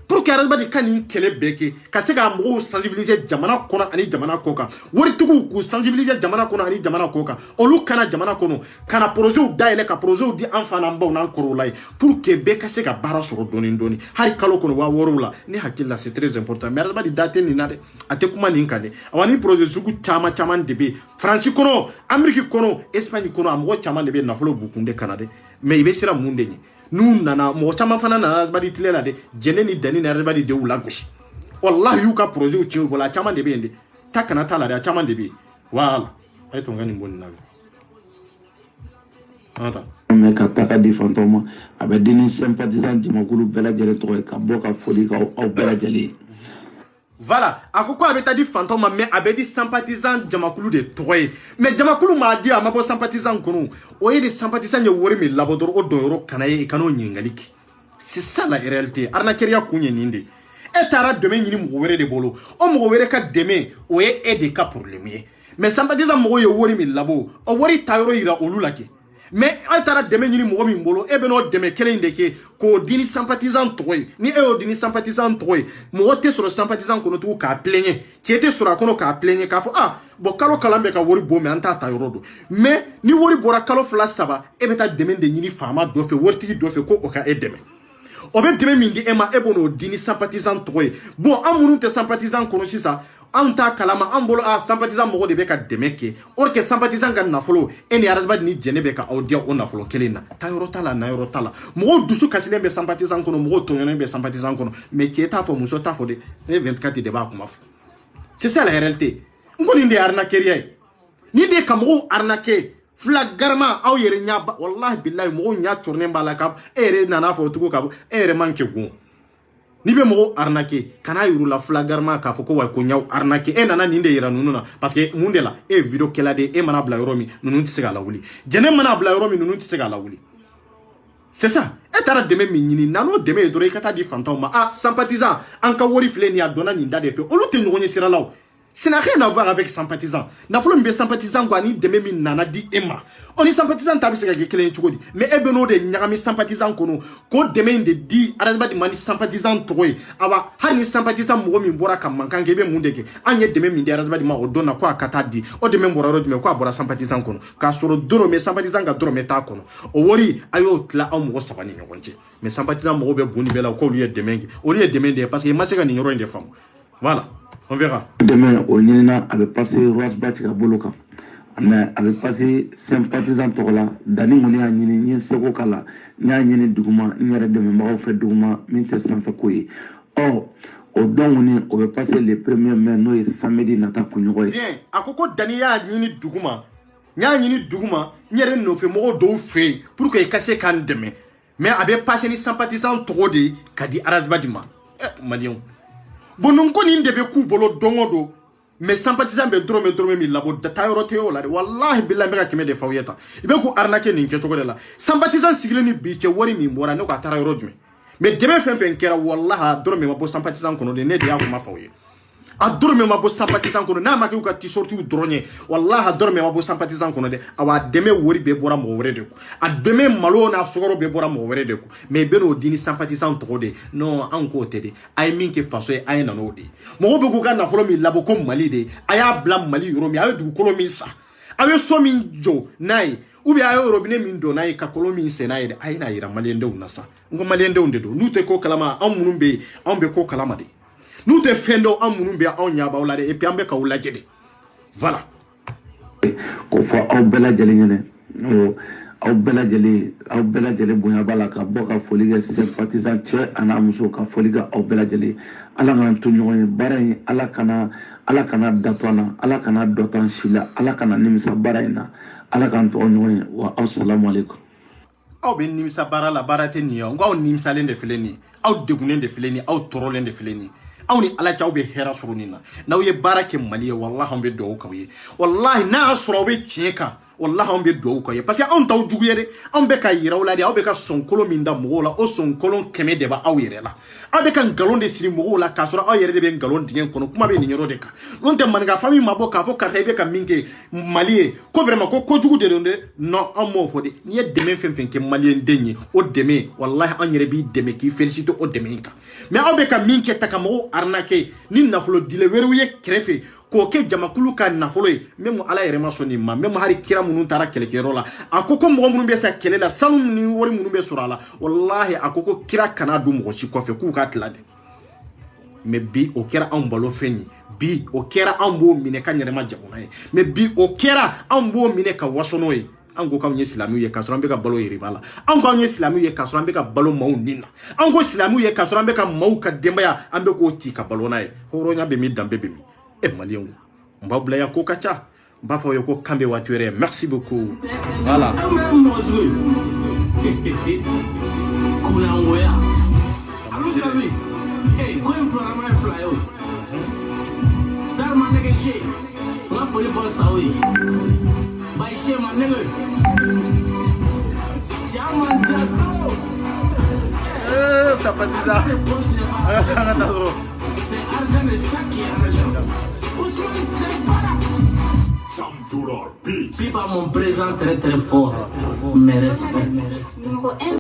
pour que arabadi kani kele beke ka se ka mo sensibiliser jamana kono ani jamana koka wori tugu ku sensibiliser jamana kono ani jamana koka olu kana jamana kono kana projet daile ka projet di enfant ambaw nan korolay pour que be ka se ka bara soro doni hari kalo kono wa worula ni hakilla c'est très important mais arabadi date ni nade ate kuma ni nkane awani projet sugu chama debe France kono Amerique kono Espagne kono amgo chama debe na folo bukunde kanade mais ibe sira munde ni nous nana mo chama fana na badi tilela de jene ni dani na badi de wula goshi wallahi yuka projet uchi bola chama de bende takana tala de chama de bi wala ay to ngani mboni na ata mais ka taka di fantoma abe dini sympathisant di makulu bela jere to ka boka foli ka au bela jeli voilà akoko abeta di fantôme mais abedi sympathisant jamakulu de toy mais jamakulu ma di amabo sympathisant kono o yede sympathisant ye wori mi labodoro o doyoro kanaye kano nyingaliki c'est ça la réalité arnakeria kunye ninde etara demain nyini mo were de bolo o mo were ka demain o ye aider ka pour le mieux mais sympathisant mo ye wori mi labo o wori tayoro ira olulaki mais etara demain nyini mo mi bolo e beno demain kele ndeke ko dini sympathisant toy ni e o dini sympathisant toy mo te sur sympathisant kono tu ka plaigner ti était sur kono ka plaigner ka fo ah bo kalo kalambe ka wori bo me anta tayoro do mais ni wori bora kalo fla saba e beta demain de nyini fama do fe worti do fe ko o ka e demain obe demain mindi ema ebono dini sympathisant toy bon amunu te sympathisant kono sisa anta kalama ambolo a sympathisant mo de be ka demeke or que sympathisant ga nafolo eni arasba ni jene be ka audia o nafolo kelena tayoro tala na yoro tala mo dusu kasile be sympathisant kono mo to yone be sympathisant kono mais qui eta fo muso ta fo de 24 de ba kuma fo c'est ça la réalité ngoni ndi arnaqueria ni de kamo arnaquer flagrement aw yere nya wallahi billahi mo nya tourner mbala ka ere nana fo tuko ka ere manke gon ni be mo arnaquer kana yuru la flagrement ka foko wa ko nyaw arnaquer e nana ninde yira nununa parce que munde la e video kela de e mana bla yoromi nunu ti sega la wuli jene mana bla yoromi nunu ti sega la wuli c'est ça e tara deme mi nyini nano deme dore kata di fantôme ah sympathisant en ka wori fleni a dona ninda de fe olu te nyonyi sira law ça n'a rien à voir avec sympathisant. Na folo mbe sympathisant quoi ni deme mi nana di Emma. On est sympathisant tabi se ga kelen chukodi. Mais ebeno de nyagami sympathisant kono ko deme de di arasba di mani sympathisant toy. Aba har ni sympathisant mo mi bora kam mankan gebe mundeke. Anye deme mi de arasba di ma odona ko akata di. O deme bora ro me ko abora sympathisant kono. Ka soro doro me sympathisant ga doro me ta kono. O wori ayo tla am mo sabani ngonje. Mais sympathisant mo be boni bela ko liye deme. O liye deme de parce que masega ni nyoro de femme. Voilà. On verra. Demain, au Nina avait passé Rosbach à Boloka. Mais avait passé sympathisant Tola, Dani Mounia Nini, Sego Kala, Nyani Dougma, Nyara de Mémoire fait Dougma, Minte Sanfakoui. Or, au don, on avait passé les premiers menus et samedi Nata Kounoy. Bien, à Coco Dania Nini Dougma, Nyani Dougma, Nyare no fait mot d'eau fait pour que casse can demain. Mais avait passé les sympathisants trop de Kadi Arasbadima. Malion. Bon non koni ndebe ku bolo dongodo mais sympathisant be drome mi labo da tayro teo la wallahi billahi mega kime de fawiyata ibe ku arnaque ni nke choko de la sympathisant sigle ni bi che wori mi mbora ne ko atara rodme mais debe fen kera wallahi drome ma bo sympathisant kono de ne de ya ko ma fawiye adorme ma bo sympathisant kono na ma ke ka t-shirt u dronye wallahi adorme ma bo sympathisant kono de awa deme wori be bora mo wore de ko ademe malo na sogoro be bora mo wore de ko mais be no dini sympathisant trop de non anko tede ay min ke faso ay na no de mo be ko ka na folo mi labo ko mali de aya blam mali yoro mi ay du kolo mi sa ay so mi jo nai ubi ay robine min do nai ka kolo mi se nai de ay na yira mali ndew na sa ngo mali ndew ndedo nute ko kalama amunumbe ambe ko kalama de nous te fendo amunumbe on nyaba wala de et puis ambe ka wala jede voilà ko fo aw bela jeli ñene aw bela jeli bonya bala ka boka foliga sympathisant che ana muso ka foliga aw bela jeli ala ngana to ñoy baray ala kana datwana ala kana dotan shila ala kana nimisa barayna ala kan to ñoy wa assalamu alaykum aw be nimisa bara la barate ni yo ngaw nimisa lende fileni aw degunen de fileni aw torolende fileni awni ala chaw be hera surunina naw ye barake maliye wallahi on be do kawye wallahi na asro be cheka wallahi on be do ko ye parce que on taw jugu yere on be ka yira wala de aw be ka son kolon min da mo la o son kolon keme de ba aw yere la aw be kan galon de siri mo la ka sura aw yere de be galon dingen kono kuma be ni nyoro de ka non te man ga famille mabo ka fo ka be ka minke malier ko vraiment ko jugu de donde non on mo fo de ni e deme fen ke malien denye o deme wallahi an yere bi deme ki félicite o deme ka mais aw be ka minke takamo arnaquer ni nafolo dile weruye krefe ko ke jamakulu ka nafolo ye même ala yɛrɛ ma sɔn nin ma même hari kira minnu taara kɛlɛkɛyɔrɔ la a ko ko mɔgɔ minnu bɛ sa kɛlɛ la sanu ni wari minnu bɛ sɔrɔ a la wallahi a ko kira kana don mɔgɔ si kɔfɛ k'u ka tila de mais bi o kɛra anw balo fɛn ye bi o kɛra anw b'o minɛ ka ɲɛnɛma jamana ye mais bi o kɛra anw b'o minɛ ka waso n'o ye an ko k'anw ye silamɛw ye k'a sɔrɔ an bɛ ka balo yiriba la an ko anw ye silamɛw ye k'a sɔrɔ an bɛ ka balo maaw nin na an ko silamɛw ye k'a sɔrɔ an bɛ ka maaw ka denbaya an bɛ k'o ti ka balo n'a ye hɔrɔnya bɛ min danbe bɛ min maliyɛnw Mbablaya ko kacha mbafa yo ko kambe watuere merci beaucoup voilà ça pas bizarre Santural Beats. Pipa mon présent très très fort. Mes respects.